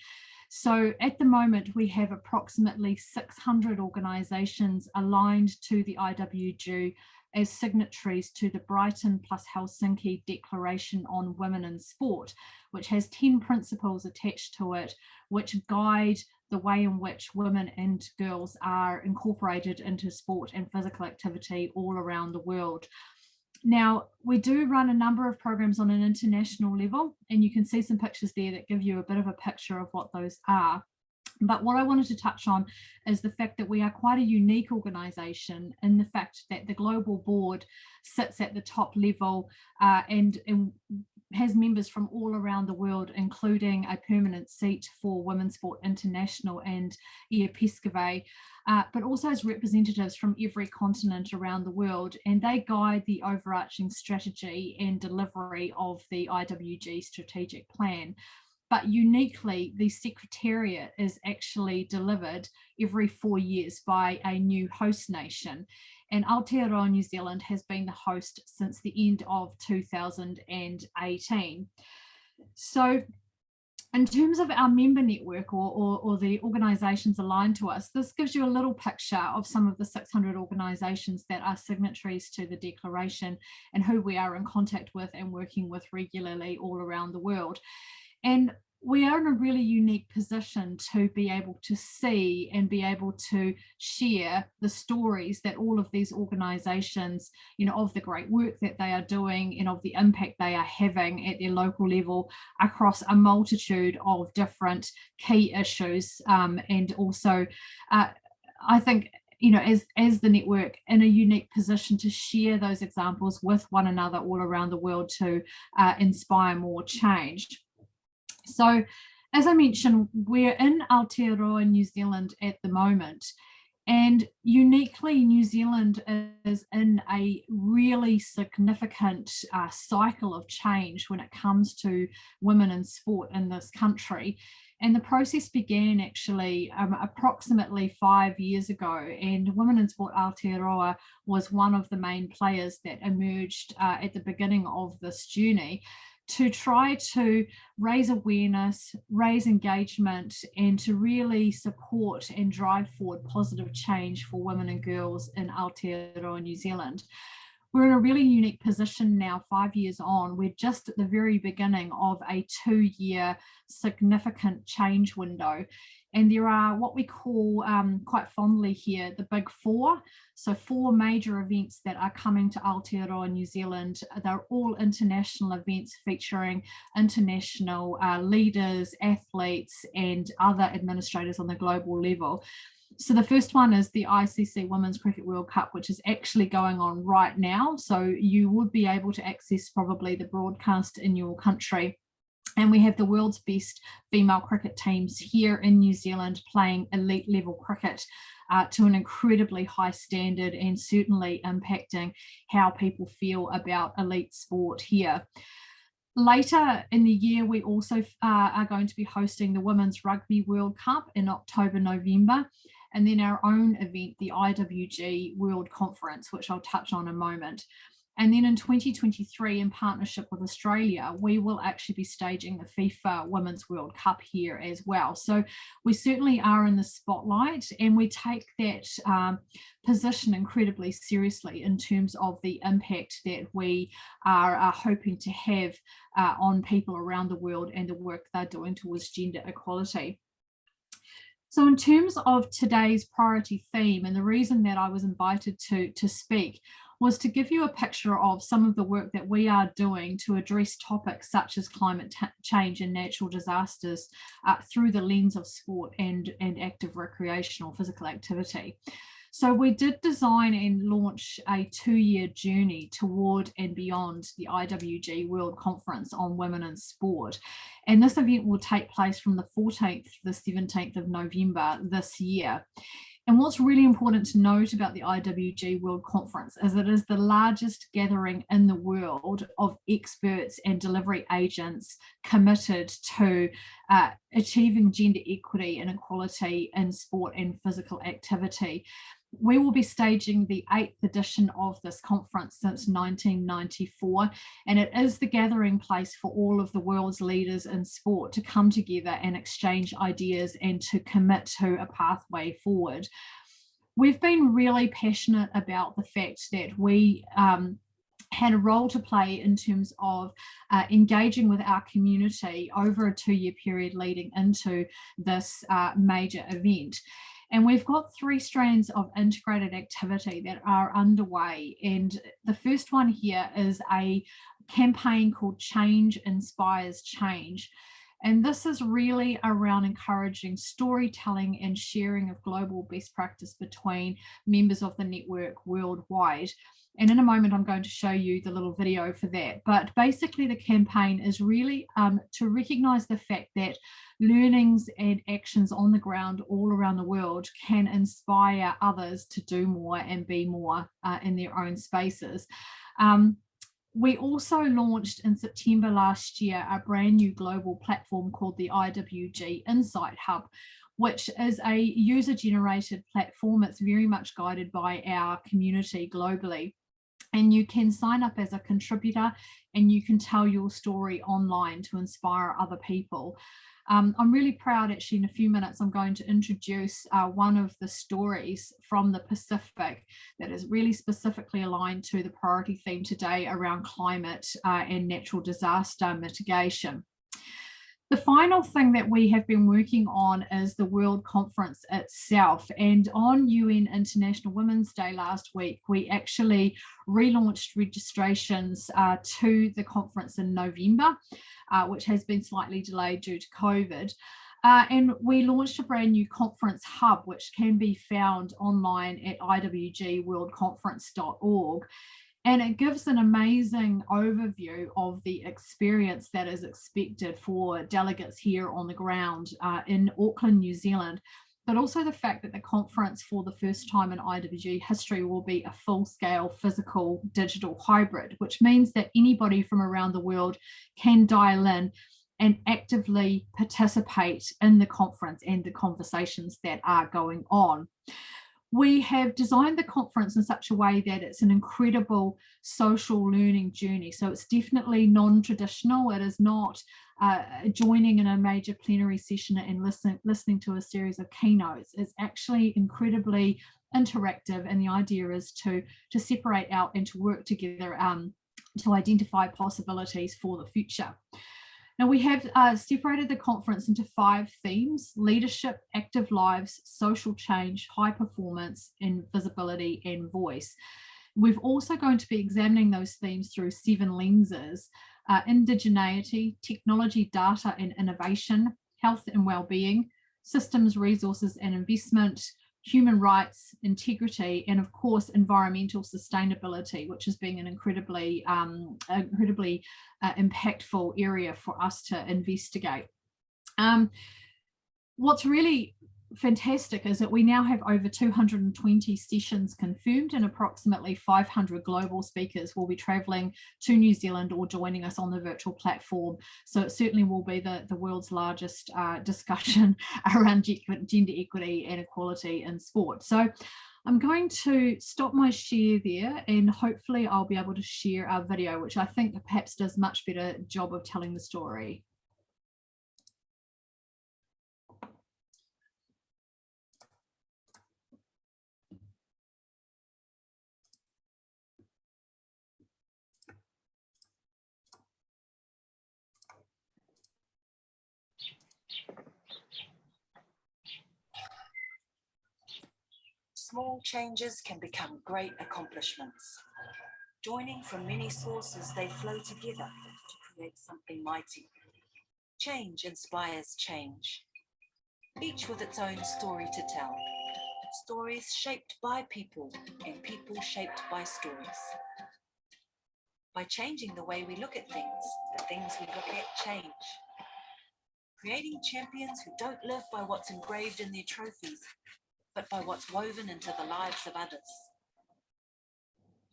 So at the moment, we have approximately 600 organisations aligned to the IWG as signatories to the Brighton plus Helsinki Declaration on Women in Sport, which has 10 principles attached to it, which guide the way in which women and girls are incorporated into sport and physical activity all around the world. Now, we do run a number of programs on an international level, and you can see some pictures there that give you a bit of a picture of what those are. But what I wanted to touch on is the fact that we are quite a unique organisation in the fact that the global board sits at the top level and has members from all around the world, including a permanent seat for Women's Sport International and IAPESGW, but also has representatives from every continent around the world, and they guide the overarching strategy and delivery of the IWG strategic plan. but uniquely, the Secretariat is actually delivered every 4 years by a new host nation. And Aotearoa New Zealand has been the host since the end of 2018. So in terms of our member network or the organisations aligned to us, this gives you a little picture of some of the 600 organisations that are signatories to the declaration and who we are in contact with and working with regularly all around the world. And we are in a really unique position to be able to see and be able to share the stories that all of these organisations, you know, of the great work that they are doing and of the impact they are having at their local level across a multitude of different key issues. And also, I think, you know, as the network in a unique position to share those examples with one another all around the world to inspire more change. So, as I mentioned, we're in Aotearoa, New Zealand at the moment, and uniquely New Zealand is in a really significant cycle of change when it comes to women in sport in this country. And the process began actually approximately 5 years ago, and Women in Sport Aotearoa was one of the main players that emerged at the beginning of this journey, to try to raise awareness, raise engagement, and to really support and drive forward positive change for women and girls in Aotearoa, New Zealand. We're in a really unique position now, 5 years on. We're just at the very beginning of a 2-year significant change window. And there are what we call quite fondly here, the big four. So 4 major events that are coming to Aotearoa, New Zealand. They're all international events featuring international leaders, athletes, and other administrators on the global level. So the first one is the ICC Women's Cricket World Cup, which is actually going on right now. So you would be able to access probably the broadcast in your country. And we have the world's best female cricket teams here in New Zealand playing elite level cricket to an incredibly high standard, and certainly impacting how people feel about elite sport here. Later in the year, we also are going to be hosting the Women's Rugby World Cup in October, November, and then our own event, the IWG World Conference, which I'll touch on in a moment. And then in 2023, in partnership with Australia, we will actually be staging the FIFA Women's World Cup here as well. So we certainly are in the spotlight, and we take that position incredibly seriously in terms of the impact that we are hoping to have on people around the world and the work they're doing towards gender equality. So in terms of today's priority theme, and the reason that I was invited to speak, was to give you a picture of some of the work that we are doing to address topics such as climate change and natural disasters through the lens of sport and active recreational physical activity. So we did design and launch a 2-year journey toward and beyond the IWG World Conference on Women in Sport. And this event will take place from the 14th to the 17th of November this year. And what's really important to note about the IWG World Conference is it is the largest gathering in the world of experts and delivery agents committed to achieving gender equity and equality in sport and physical activity. We will be staging the 8th edition of this conference since 1994, and it is the gathering place for all of the world's leaders in sport to come together and exchange ideas and to commit to a pathway forward. We've been really passionate about the fact that we had a role to play in terms of engaging with our community over a 2-year period leading into this major event. And we've got 3 strands of integrated activity that are underway. And the first one here is a campaign called Change Inspires Change. And this is really around encouraging storytelling and sharing of global best practice between members of the network worldwide. And in a moment, I'm going to show you the little video for that. But basically, the campaign is really to recognise the fact that learnings and actions on the ground all around the world can inspire others to do more and be more in their own spaces. We also launched in September last year a brand new global platform called the IWG Insight Hub, which is a user-generated platform. It's very much guided by our community globally. And you can sign up as a contributor and you can tell your story online to inspire other people. I'm really proud, actually, in a few minutes, I'm going to introduce one of the stories from the Pacific that is really specifically aligned to the priority theme today around climate and natural disaster mitigation. The final thing that we have been working on is the World Conference itself. And on UN International Women's Day last week, we actually relaunched registrations to the conference in November, which has been slightly delayed due to COVID. And we launched a brand new conference hub, which can be found online at iwgworldconference.org. And it gives an amazing overview of the experience that is expected for delegates here on the ground in Auckland, New Zealand, but also the fact that the conference for the first time in IWG history will be a full-scale physical digital hybrid, which means that anybody from around the world can dial in and actively participate in the conference and the conversations that are going on. We have designed the conference in such a way that it's an incredible social learning journey. So it's definitely non-traditional. It is not joining in a major plenary session and listening to a series of keynotes. It's actually incredibly interactive, and the idea is to separate out and to work together to identify possibilities for the future. Now, we have separated the conference into 5 themes: leadership, active lives, social change, high performance, and visibility and voice. We're also going to be examining those themes through 7 lenses: indigeneity, technology, data and innovation, health and well-being, systems, resources and investment, human rights, integrity, and of course environmental sustainability, which has been an incredibly impactful area for us to investigate. What's really fantastic is that we now have over 220 sessions confirmed, and approximately 500 global speakers will be travelling to New Zealand or joining us on the virtual platform. So it certainly will be the world's largest discussion around gender equity and equality in sport. So I'm going to stop my share there, and hopefully I'll be able to share our video, which I think perhaps does much better job of telling the story. Small changes can become great accomplishments. Joining from many sources, they flow together to create something mighty. Change inspires change, each with its own story to tell. Stories shaped by people and people shaped by stories. By changing the way we look at things, the things we look at change. Creating champions who don't live by what's engraved in their trophies, but by what's woven into the lives of others.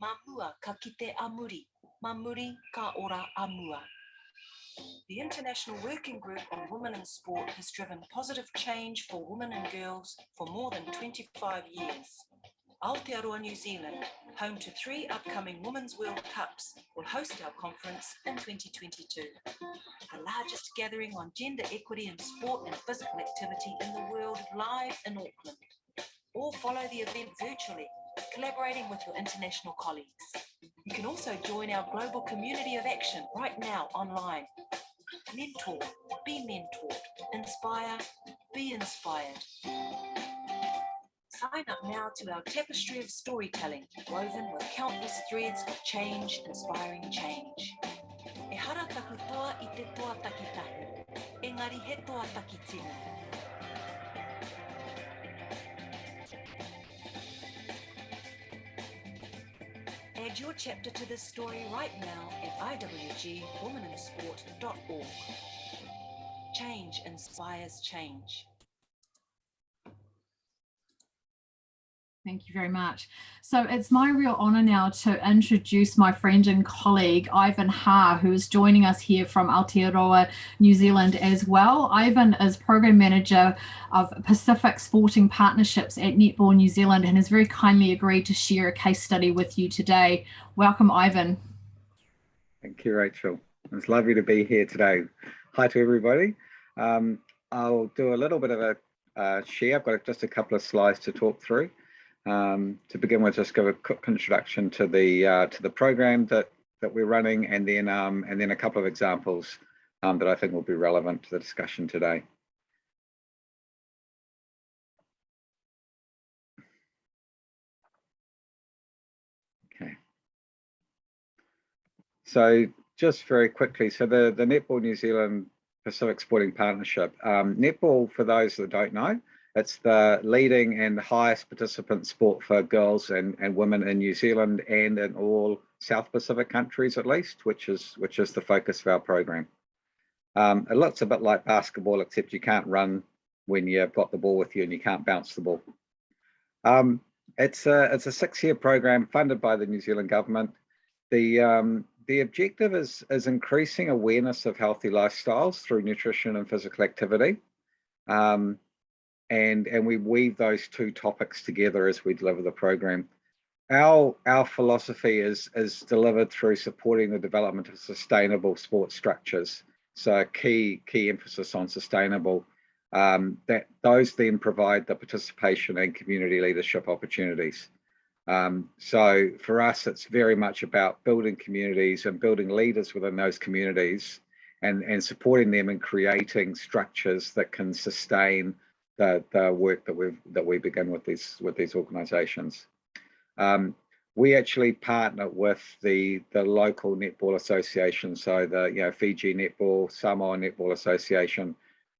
Mamua ka kite amuri, mamuri ka ora amua. The International Working Group on Women in Sport has driven positive change for women and girls for more than 25 years. Aotearoa New Zealand, home to 3 upcoming Women's World Cups, will host our conference in 2022. The largest gathering on gender equity in sport and physical activity in the world, live in Auckland. Or follow the event virtually, collaborating with your international colleagues. You can also join our global community of action right now online. Mentor, be mentored. Inspire, be inspired. Sign up now to our tapestry of storytelling, woven with countless threads of change, inspiring change. E hara taku toa I te toa takitahi, engari he toa takitini. Add your chapter to this story right now at iwgwomeninsport.org. Change inspires change. Thank you very much. So it's my real honour now to introduce my friend and colleague, Ivan Ha, who is joining us here from Aotearoa, New Zealand as well. Ivan is Program Manager of Pacific Sporting Partnerships at Netball New Zealand and has very kindly agreed to share a case study with you today. Welcome, Ivan. Thank you, Rachel. It's lovely to be here today. Hi to everybody. I'll do a little bit of a share. I've got just a couple of slides to talk through. To begin with, just give a quick introduction to the program that we're running, and then a couple of examples that I think will be relevant to the discussion today. Okay. So just very quickly, so the Netball New Zealand Pacific Sporting Partnership. Netball, for those that don't know, it's the leading and highest participant sport for girls and women in New Zealand and in all South Pacific countries, at least, which is the focus of our program. It looks a bit like basketball, except you can't run when you've got the ball with you and you can't bounce the ball. It's a 6-year program funded by the New Zealand government. The objective is increasing awareness of healthy lifestyles through nutrition and physical activity. And we weave those two topics together as we deliver the program. Our philosophy is delivered through supporting the development of sustainable sports structures. So key emphasis on sustainable, that those then provide the participation and community leadership opportunities. So for us, it's very much about building communities and building leaders within those communities and supporting them in creating structures that can sustain the work that we begin with these organisations. We actually partner with the local netball association, so the Fiji Netball, Samoa Netball Association,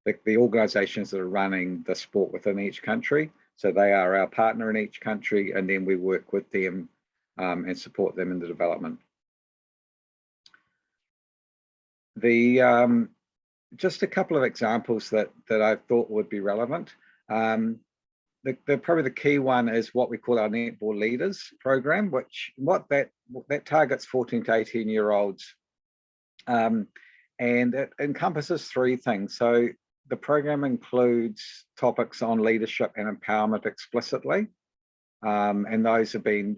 the organisations that are running the sport within each country. So they are our partner in each country, and then we work with them and support them in the development. Just a couple of examples that I thought would be relevant. Probably the key one is what we call our Netball Leaders program, that targets 14 to 18-year-olds. And it encompasses 3 things. So the program includes topics on leadership and empowerment explicitly. And those have been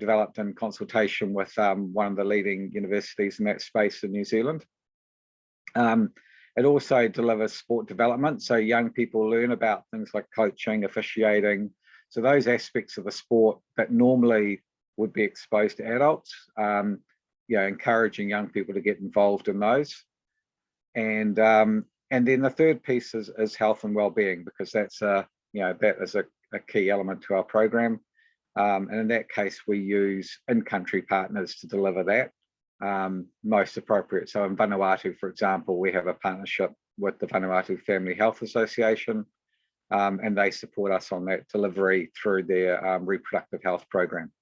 developed in consultation with one of the leading universities in that space in New Zealand. It also delivers sport development, so young people learn about things like coaching, officiating, so those aspects of the sport that normally would be exposed to adults, encouraging young people to get involved in those. And then the third piece is health and well-being, because that is a key element to our program. And in that case, we use in-country partners to deliver that. Most appropriate. So in Vanuatu, for example, we have a partnership with the Vanuatu Family Health Association, and they support us on that delivery through their reproductive health program.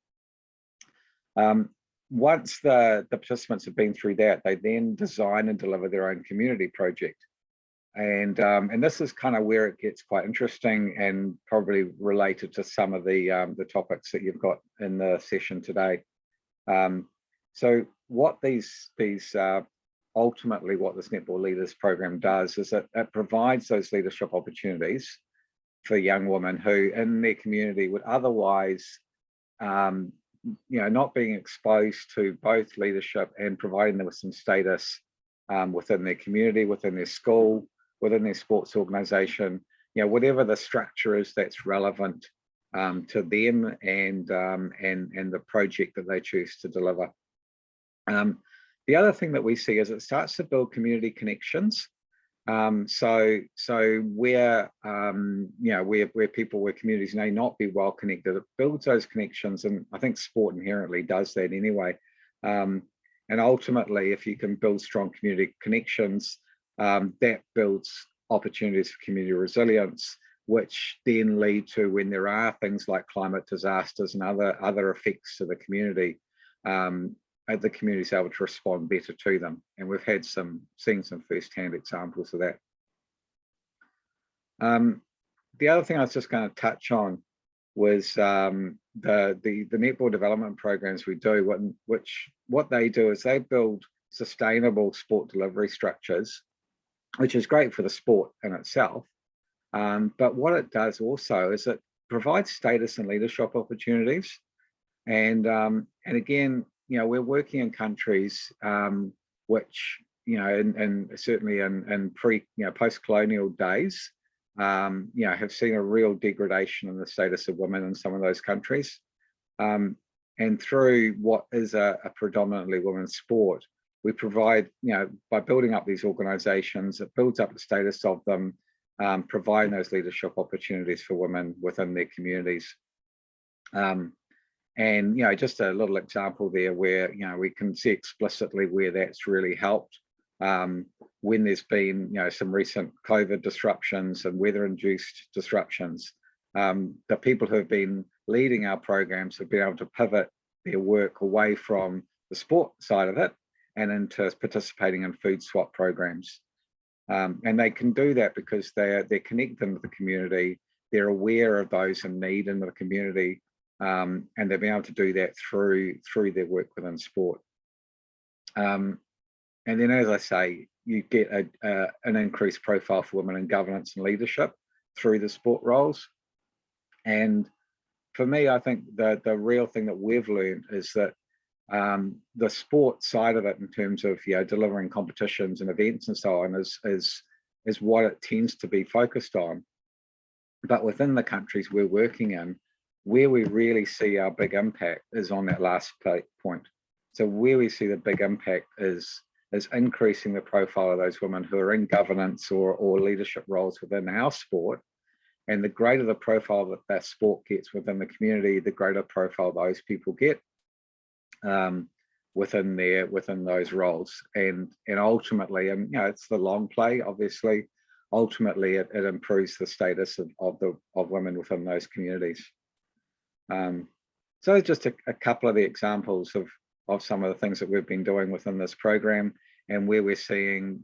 Once the participants have been through that, they then design and deliver their own community project. And this is kind of where it gets quite interesting and probably related to some of the topics that you've got in the session today. So what ultimately what this Netball Leaders program does is it provides those leadership opportunities for young women who in their community would otherwise, not being exposed to both leadership and providing them with some status within their community, within their school, within their sports organisation, whatever the structure is that's relevant to them and the project that they choose to deliver. The other thing that we see is it starts to build community connections. So where communities may not be well connected, it builds those connections, and I think sport inherently does that anyway. And ultimately, if you can build strong community connections, that builds opportunities for community resilience, which then lead to, when there are things like climate disasters and other effects to the community, the community is able to respond better to them. And we've seen some first-hand examples of that. The other thing I was just going to touch on was the netball development programs we do, what they do is they build sustainable sport delivery structures, which is great for the sport in itself. But what it does also is it provides status and leadership opportunities. And again, we're working in countries which, and certainly in post-colonial days, have seen a real degradation in the status of women in some of those countries. And through what is a predominantly women's sport, we provide, by building up these organizations, it builds up the status of them, providing those leadership opportunities for women within their communities. And, just a little example there where, we can see explicitly where that's really helped. When there's been, some recent COVID disruptions and weather-induced disruptions, the people who have been leading our programs have been able to pivot their work away from the sport side of it and into participating in food swap programs. And they can do that because they're connected with the community, they're aware of those in need in the community, and they've been able to do that through their work within sport. And then, as I say, you get an increased profile for women in governance and leadership through the sport roles. And for me, I think the real thing that we've learned is that the sport side of it, in terms of delivering competitions and events and so on, is what it tends to be focused on. But within the countries we're working in, where we really see our big impact is on that last point. So where we see the big impact is increasing the profile of those women who are in governance or leadership roles within our sport. And the greater the profile that that sport gets within the community, the greater profile those people get within those roles. And ultimately, and it's the long play, obviously, ultimately it improves the status of women within those communities. So just a couple of the examples of some of the things that we've been doing within this program, and where we're seeing,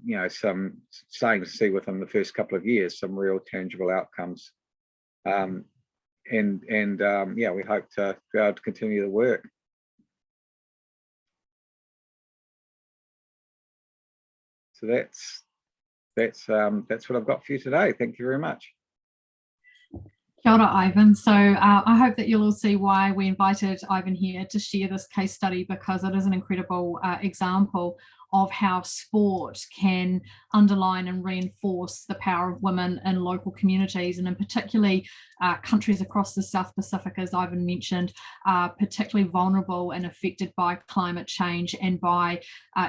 starting to see within the first couple of years some real tangible outcomes. We hope to be able to continue the work. So that's what I've got for you today. Thank you very much. Kia ora, Ivan. So I hope that you'll all see why we invited Ivan here to share this case study, because it is an incredible example of how sport can underline and reinforce the power of women in local communities, and in particularly countries across the South Pacific, as Ivan mentioned, are particularly vulnerable and affected by climate change, and by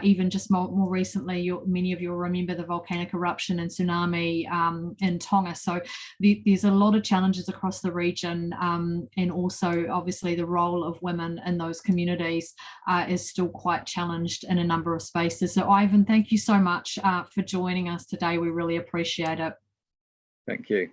even just more recently, many of you will remember the volcanic eruption and tsunami in Tonga. So there's a lot of challenges across the region, and also obviously the role of women in those communities is still quite challenged in a number of spaces. So Ivan, thank you so much for joining us today. We really appreciate it. Thank you.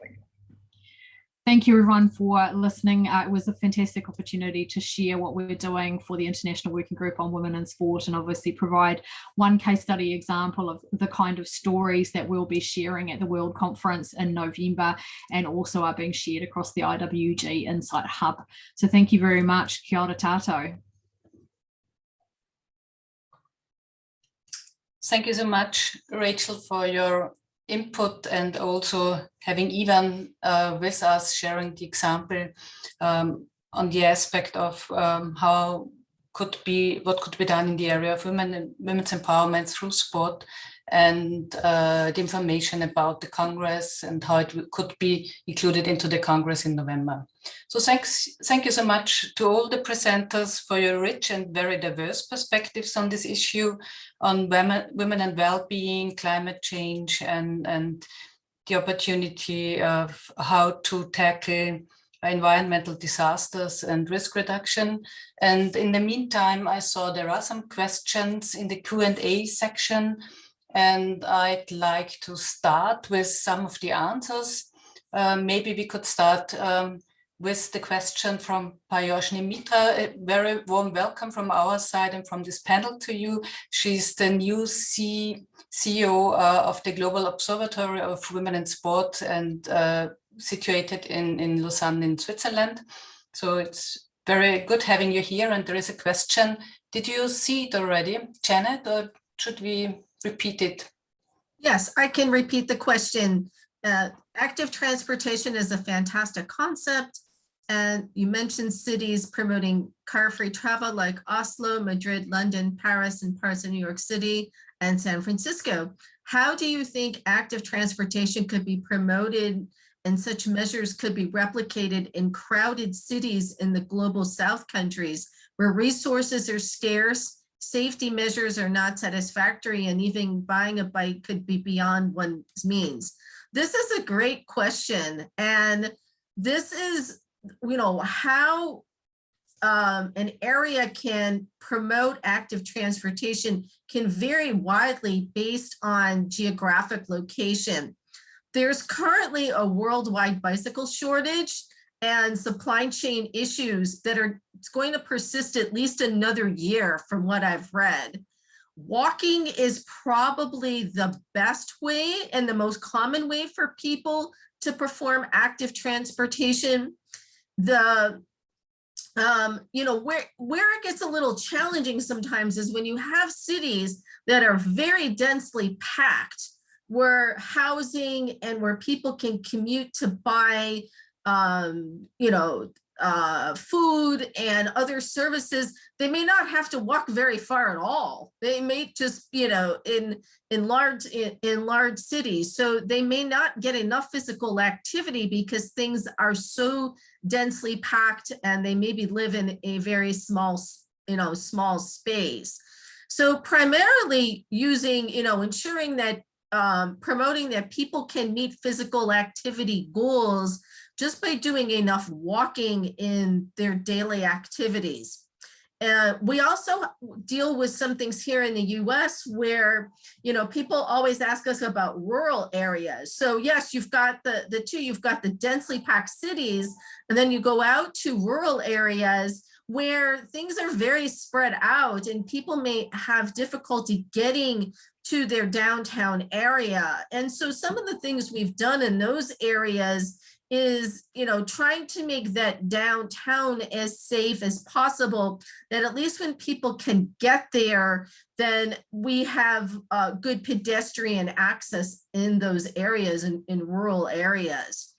Thank you everyone for listening. It was a fantastic opportunity to share what we're doing for the International Working Group on Women in Sport, and obviously provide one case study example of the kind of stories that we'll be sharing at the World Conference in November, and also are being shared across the IWG Insight Hub. So thank you very much. Kia ora tātou. Thank you so much, Rachel, for your input, and also having Ivan with us, sharing the example on the aspect of what could be done in the area of women's empowerment through sport, and the information about the Congress and how it could be included into the Congress in November. So thank you so much to all the presenters for your rich and very diverse perspectives on this issue, on women and well-being, climate change, and the opportunity of how to tackle environmental disasters and risk reduction. And in the meantime, I saw there are some questions in the Q&A section, and I'd like to start with some of the answers. Maybe we could start with the question from Payoshni Mitra. A very warm welcome from our side and from this panel to you. She's the new CEO of the Global Observatory of Women in Sport, and situated in Lausanne in Switzerland. So it's very good having you here. And there is a question. Did you see it already, Janet, or should we repeat it? Yes, I can repeat the question. Active transportation is a fantastic concept. And you mentioned cities promoting car-free travel like Oslo, Madrid, London, Paris, and parts of New York City and San Francisco. How do you think active transportation could be promoted and such measures could be replicated in crowded cities in the global South countries where resources are scarce, safety measures are not satisfactory, and even buying a bike could be beyond one's means? This is a great question. And this is, you know, how an area can promote active transportation can vary widely based on geographic location. There's currently a worldwide bicycle shortage and supply chain issues that are going to persist at least another year from what I've read. Walking is probably the best way and the most common way for people to perform active transportation. The you know, where it gets a little challenging sometimes is when you have cities that are very densely packed, where housing and where people can commute to buy, you know, food and other services. They may not have to walk very far at all. They may just, you know, in large cities. So they may not get enough physical activity because things are so densely packed and they maybe live in a very small, you know, small space. So primarily using, you know, ensuring that promoting that people can meet physical activity goals just by doing enough walking in their daily activities. We also deal with some things here in the US where, you know, people always ask us about rural areas. So yes, you've got the two, you've got the densely packed cities, and then you go out to rural areas where things are very spread out and people may have difficulty getting to their downtown area. And so some of the things we've done in those areas is, you know, trying to make that downtown as safe as possible, that at least when people can get there, then we have good pedestrian access in those areas, in rural areas.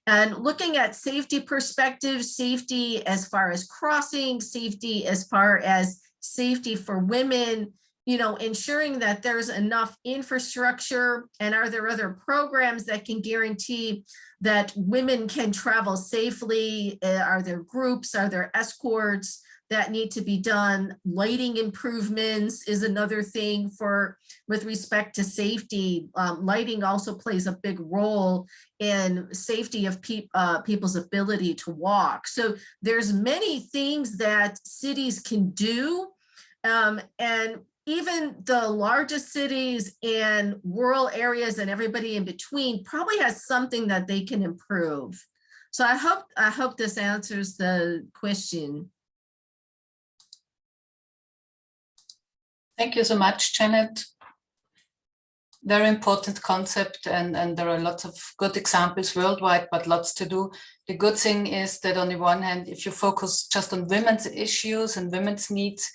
And looking at safety perspectives, safety as far as crossing, safety as far as safety for women, you know, ensuring that there's enough infrastructure, and are there other programs that can guarantee that women can travel safely? Are there groups, are there escorts that need to be done? Lighting improvements is another thing with respect to safety. Lighting also plays a big role in safety of people's ability to walk. So there's many things that cities can do, and even the largest cities and rural areas and everybody in between probably has something that they can improve. So I hope this answers the question. Thank you so much, Janet. Very important concept, and there are lots of good examples worldwide, but lots to do. The good thing is that on the one hand, if you focus just on women's issues and women's needs,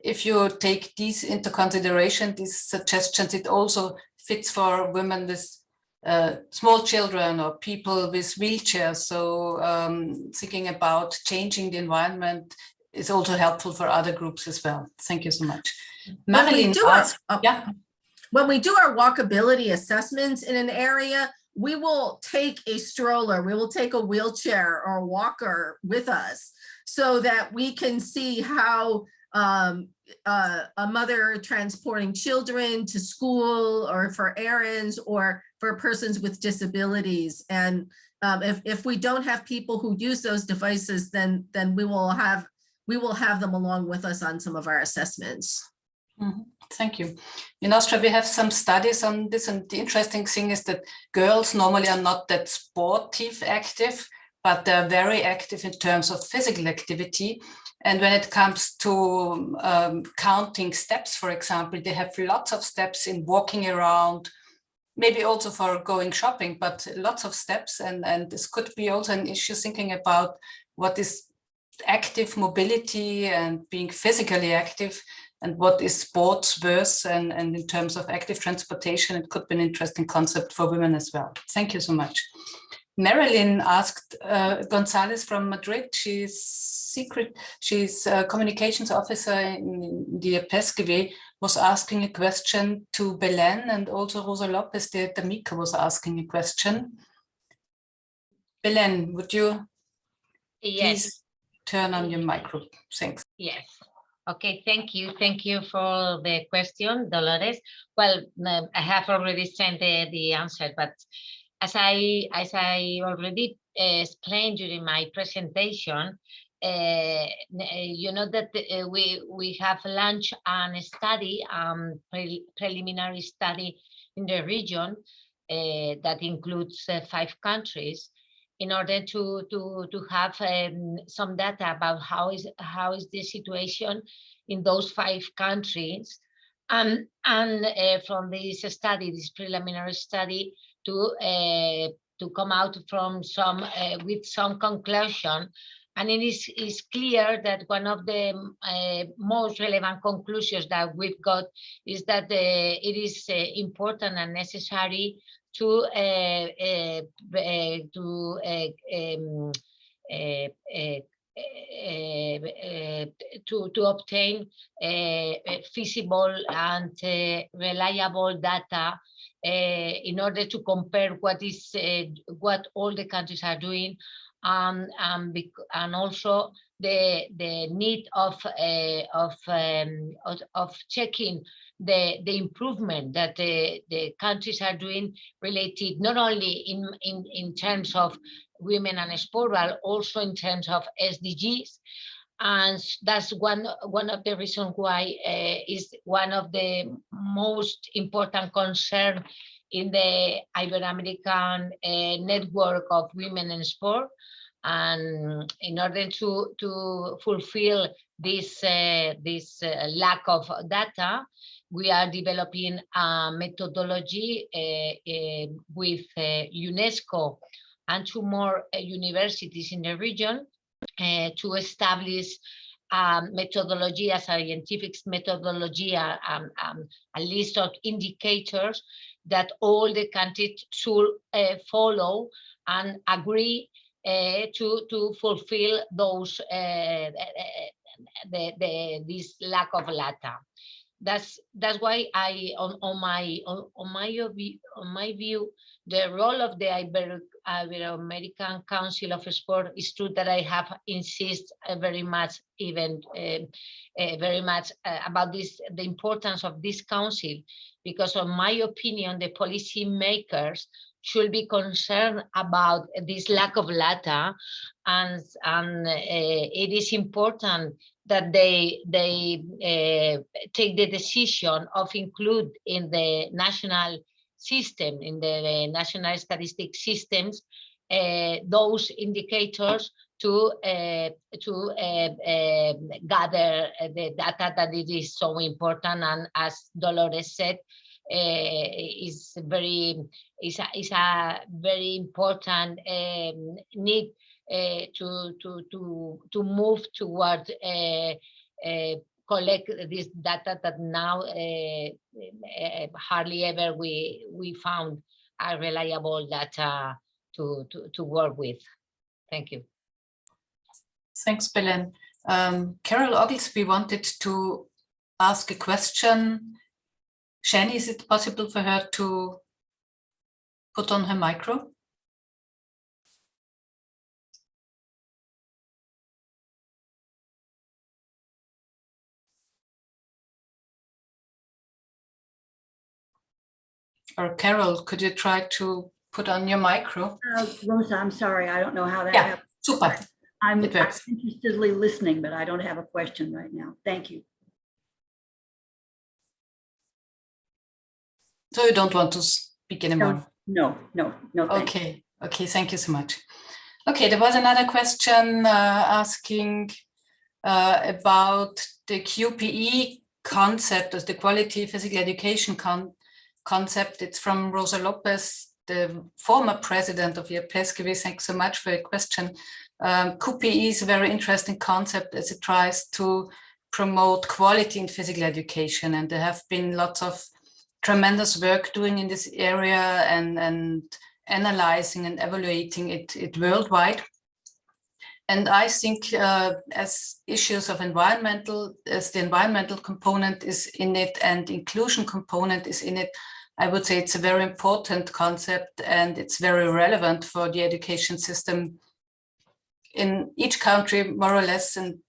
if you take these into consideration, these suggestions, it also fits for women with small children or people with wheelchairs. So thinking about changing the environment is also helpful for other groups as well. Thank you so much. Marilyn asked, yeah. When we do our walkability assessments in an area, we will take a stroller, we will take a wheelchair or a walker with us so that we can see how a mother transporting children to school or for errands or for persons with disabilities. And if we don't have people who use those devices, then we will have them along with us on some of our assessments. Mm-hmm. Thank you. In Austria, we have some studies on this, and the interesting thing is that girls normally are not that sportive active, but they're very active in terms of physical activity. And when it comes to counting steps, for example, they have lots of steps in walking around, maybe also for going shopping, but lots of steps. And this could be also an issue thinking about what is active mobility and being physically active, and what is sports versus and in terms of active transportation. It could be an interesting concept for women as well. Thank you so much. Marilyn asked Gonzalez from Madrid. She's communications officer in the IAPESGW, was asking a question to Belen, and also Rosa Lopez de D'Amico was asking a question. Belen, would you please turn on your micro? Thanks. Yes. Okay, thank you. Thank you for the question, Dolores. Well, I have already sent the answer, but as I already explained during my presentation, you know that we have launched a study, preliminary study in the region that includes 5 countries, in order to have some data about how is the situation in those 5 countries, and from this study, this preliminary study, to come out from some with some conclusion. And it is clear that one of the most relevant conclusions that we've got is that it is important and necessary to obtain feasible and reliable data in order to compare what all the countries are doing, and also the need of checking the improvement that the countries are doing, related not only in terms of women and sport, but also in terms of SDGs. And that's one of the reasons why is one of the most important concern in the Ibero-American network of women in sport. And in order to fulfill this lack of data, we are developing a methodology with UNESCO and 2 more universities in the region to establish methodology, a scientific methodology, a list of indicators that all the countries should follow and agree to fulfill those this lack of data. That's why on my view, the role of the Ibero-American Council of Sport is true that I have insisted very much, very much about this, the importance of this council, because in my opinion, the policy makers should be concerned about this lack of data, and it is important that they take the decision of include in the national system, in the national statistic systems, those indicators to gather the data that it is so important. And as Dolores said, is a very important need to move toward collect this data that now hardly ever we found a reliable data to work with. Thank you. Thanks, Belen. Carol Oglesby wanted to ask a question. Shani, is it possible for her to put on her micro? Or Carol, could you try to put on your micro? Rosa, I'm sorry, I don't know how that happened. Super. I'm interestedly listening, but I don't have a question right now. Thank you. So you don't want to speak anymore? No. Okay, thank you so much. Okay, there was another question asking about the QPE concept as the quality physical education concept. It's from Rosa Lopez, the former president of IAPESGW. Thanks so much for your question. QPE is a very interesting concept as it tries to promote quality in physical education, and there have been lots of tremendous work doing in this area and analyzing and evaluating it worldwide. And I think as issues of as the environmental component is in it and inclusion component is in it, I would say it's a very important concept, and it's very relevant for the education system in each country, more or less, and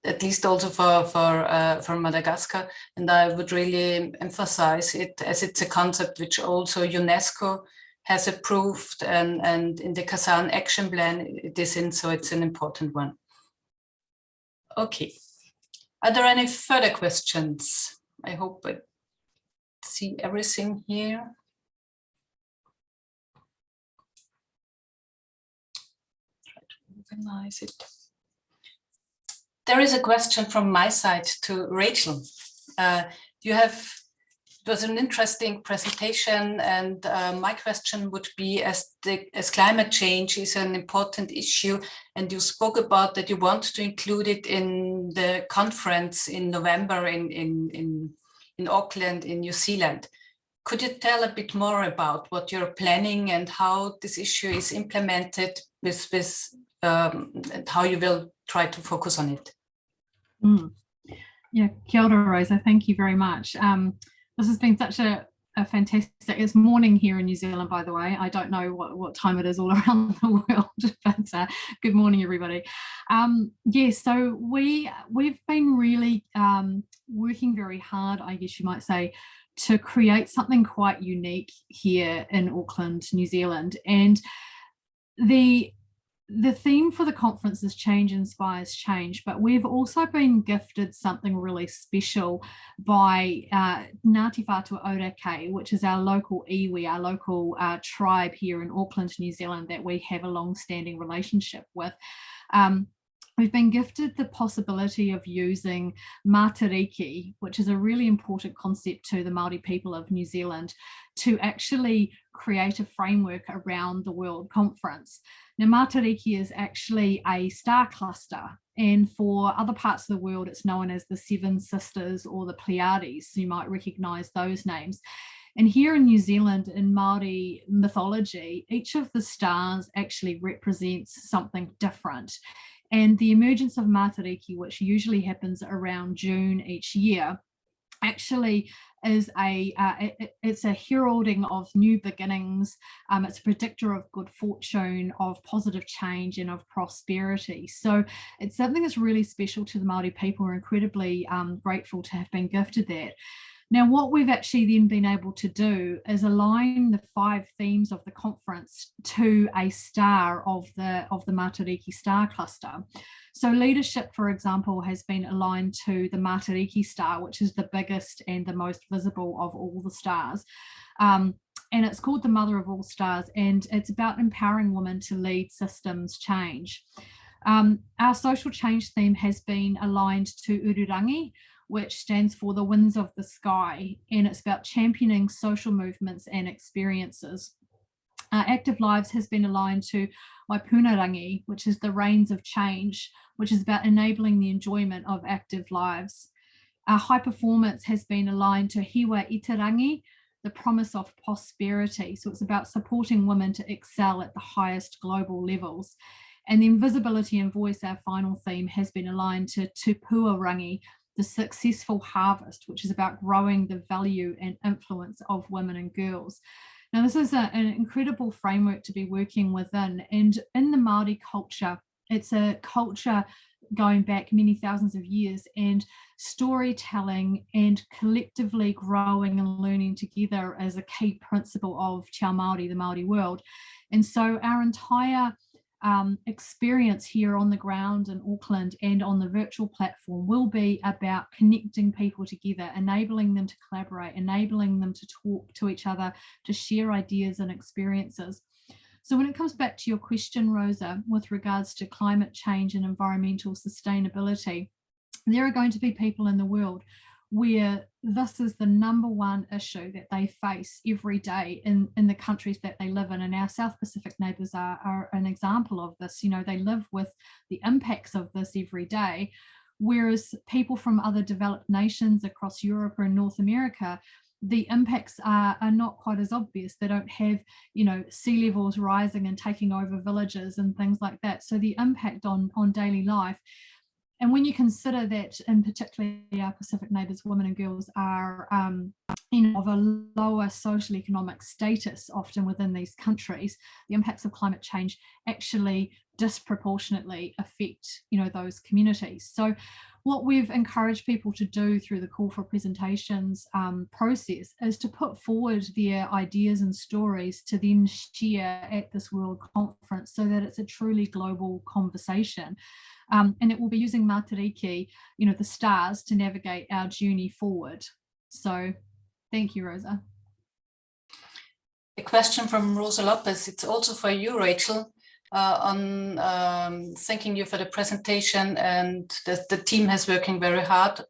at least also for Madagascar. And I would really emphasize it as it's a concept which also UNESCO has approved, and in the Kazan Action Plan it is in, so it's an important one. Okay, are there any further questions? I hope I see everything here. Try to organize it. There is a question from my side to Rachel. It was an interesting presentation, and my question would be, as climate change is an important issue, and you spoke about that you want to include it in the conference in November in Auckland in New Zealand. Could you tell a bit more about what you're planning and how this issue is implemented and how you will try to focus on it? Yeah, kia ora, Rosa. Thank you very much. This has been such a fantastic, it's morning here in New Zealand, by the way. I don't know what time it is all around the world, but good morning, everybody. So we've been really working very hard, I guess you might say, to create something quite unique here in Auckland, New Zealand. And the theme for the conference is Change Inspires Change, but we've also been gifted something really special by Ngāti Whātua Ōrākei, which is our local iwi, our local tribe here in Auckland, New Zealand, that we have a long-standing relationship with. We've been gifted the possibility of using matariki, which is a really important concept to the Māori people of New Zealand, to actually create a framework around the World Conference. Now, matariki is actually a star cluster, and for other parts of the world, it's known as the Seven Sisters or the Pleiades. So you might recognise those names. And here in New Zealand, in Māori mythology, each of the stars actually represents something different. And the emergence of matariki, which usually happens around June each year, actually is it's a heralding of new beginnings. It's a predictor of good fortune, of positive change, and of prosperity. So it's something that's really special to the Māori people. We're incredibly grateful to have been gifted that. Now, what we've actually then been able to do is align the 5 themes of the conference to a star of the Matariki star cluster. So leadership, for example, has been aligned to the Matariki star, which is the biggest and the most visible of all the stars. And it's called the Mother of All Stars, and it's about empowering women to lead systems change. Our social change theme has been aligned to Ururangi, which stands for the winds of the sky, and it's about championing social movements and experiences. Active Lives has been aligned to Waipunarangi, which is the rains of change, which is about enabling the enjoyment of active lives. High Performance has been aligned to Hiwa Itarangi, the promise of prosperity. So it's about supporting women to excel at the highest global levels. And then Visibility and Voice, our final theme, has been aligned to Tupuarangi, the successful harvest, which is about growing the value and influence of women and girls. Now, this is an incredible framework to be working within, and in the Māori culture, it's a culture going back many thousands of years, and storytelling and collectively growing and learning together as a key principle of Te Ao Māori, the Māori world. And so our entire experience here on the ground in Auckland and on the virtual platform will be about connecting people together, enabling them to collaborate, enabling them to talk to each other, to share ideas and experiences. So when it comes back to your question, Rosa, with regards to climate change and environmental sustainability, there are going to be people in the world where this is the #1 issue that they face every day in the countries that they live in. And our South Pacific neighbours are an example of this. You know, they live with the impacts of this every day, whereas people from other developed nations across Europe or North America, the impacts are not quite as obvious. They don't have, you know, sea levels rising and taking over villages and things like that. So the impact on daily life. And when you consider that, in particularly our Pacific neighbours, women and girls are, you know, of a lower social economic status often within these countries, the impacts of climate change actually disproportionately affect, you know, those communities. So what we've encouraged people to do through the call for presentations process is to put forward their ideas and stories to then share at this World Conference, so that it's a truly global conversation. And it will be using Matariki, you know, the stars, to navigate our journey forward. So thank you, Rosa. A question from Rosa Lopez. It's also for you, Rachel, on thanking you for the presentation, and the team has working very hard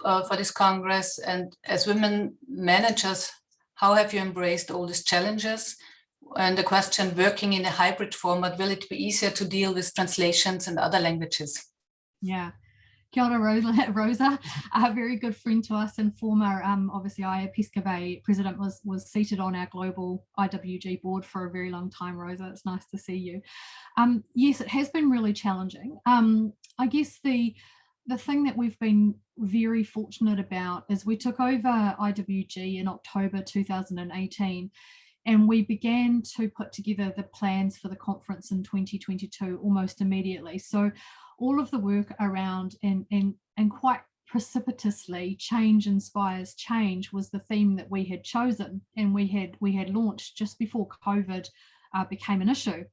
for this Congress. And as women managers, how have you embraced all these challenges? And the question, working in a hybrid format, will it be easier to deal with translations in other languages? Yeah. Kia ora, Rosa, a very good friend to us and former, obviously, IAPESGW president, was seated on our global IWG board for a very long time, Rosa. It's nice to see you. Yes, it has been really challenging. I guess the thing that we've been very fortunate about is we took over IWG in October 2018. And we began to put together the plans for the conference in 2022 almost immediately. So all of the work around and quite precipitously, change inspires change was the theme that we had chosen, and we had launched just before COVID became an issue.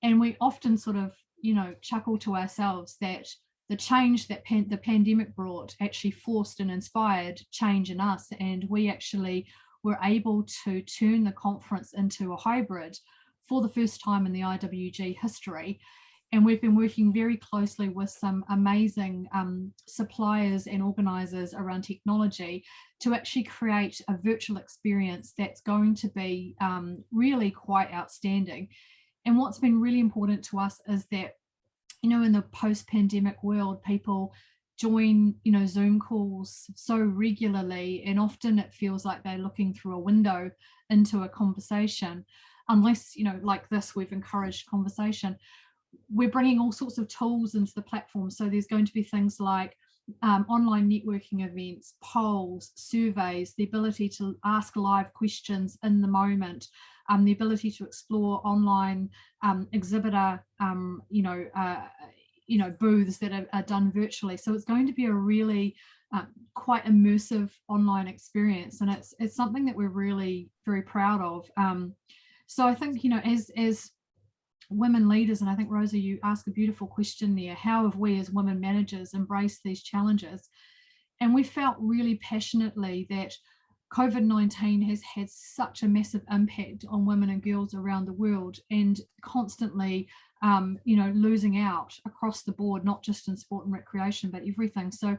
And we often sort of, you know, chuckle to ourselves that the change that the pandemic brought actually forced and inspired change in us, and we actually were able to turn the conference into a hybrid for the first time in the IWG history. And we've been working very closely with some amazing suppliers and organisers around technology to actually create a virtual experience that's going to be really quite outstanding. And what's been really important to us is that, you know, in the post-pandemic world, people join, you know, Zoom calls so regularly, and often it feels like they're looking through a window into a conversation. Unless, you know, like this, we've encouraged conversation. We're bringing all sorts of tools into the platform. So there's going to be things like online networking events, polls, surveys, the ability to ask live questions in the moment, the ability to explore online exhibitor, booths that are done virtually. So it's going to be a really quite immersive online experience, and it's something that we're really very proud of. So I think, you know, as women leaders, and I think, Rosa, you ask a beautiful question there, how have we as women managers embraced these challenges? And we felt really passionately that COVID-19 has had such a massive impact on women and girls around the world, and constantly losing out across the board, not just in sport and recreation, but everything. So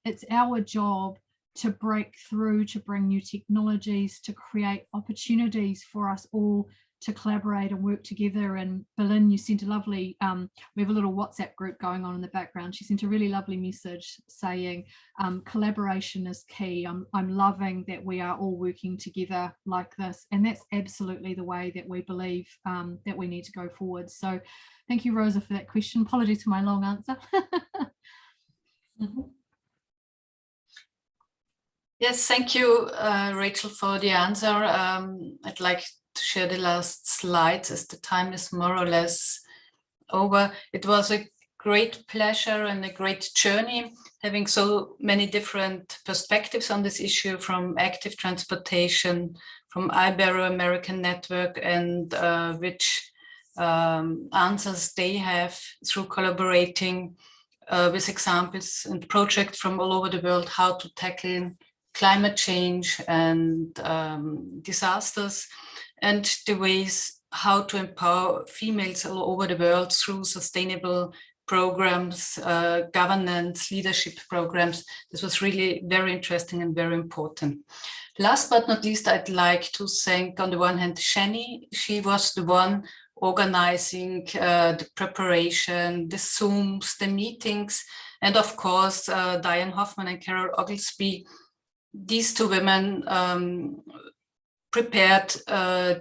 it's our job to break through, to bring new technologies, to create opportunities for us all to collaborate and work together. And Berlin, you sent a lovely, we have a little WhatsApp group going on in the background. She sent a really lovely message saying collaboration is key. I'm loving that we are all working together like this. And that's absolutely the way that we believe that we need to go forward. So thank you, Rosa, for that question. Apologies for my long answer. Yes, thank you, Rachel, for the answer. I'd like to share the last slides as the time is more or less over. It was a great pleasure and a great journey, having so many different perspectives on this issue, from active transportation, from Ibero-American Network, and which answers they have through collaborating with examples and projects from all over the world, how to tackle climate change and disasters, and the ways how to empower females all over the world through sustainable programs, governance, leadership programs. This was really very interesting and very important. Last but not least, I'd like to thank, on the one hand, Shani. She was the one organizing the preparation, the Zooms, the meetings, and of course, Diane Hoffman and Carol Oglesby. These two women prepared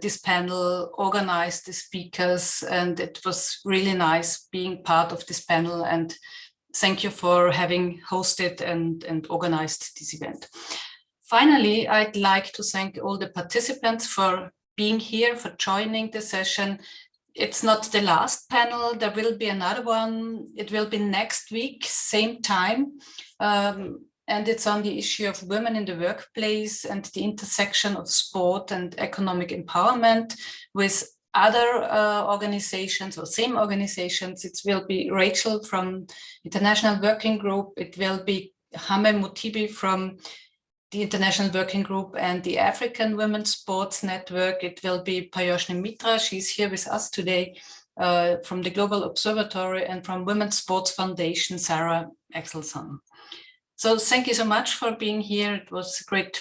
this panel, organized the speakers, and it was really nice being part of this panel. And thank you for having hosted and organized this event. Finally, I'd like to thank all the participants for being here, for joining the session. It's not the last panel. There will be another one. It will be next week, same time. And it's on the issue of women in the workplace and the intersection of sport and economic empowerment with other organizations or same organizations. It will be Rachel from International Working Group. It will be Hame Mutibi from the International Working Group and the African Women's Sports Network. It will be Payoshni Mitra. She's here with us today from the Global Observatory, and from Women's Sports Foundation, Sarah Axelson. So thank you so much for being here. It was a great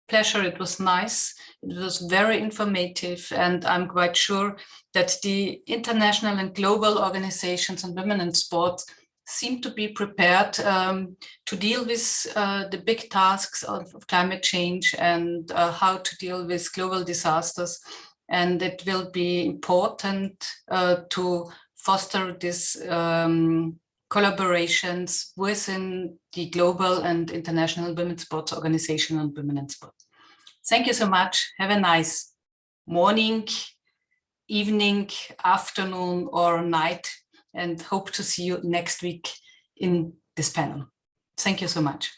pleasure. It was nice. It was very informative. And I'm quite sure that the international and global organizations on women in sports seem to be prepared to deal with the big tasks of climate change and how to deal with global disasters. And it will be important to foster this collaborations within the global and international women's sports organization on women in sport. Thank you so much. Have a nice morning, evening, afternoon, or night, and hope to see you next week in this panel. Thank you so much.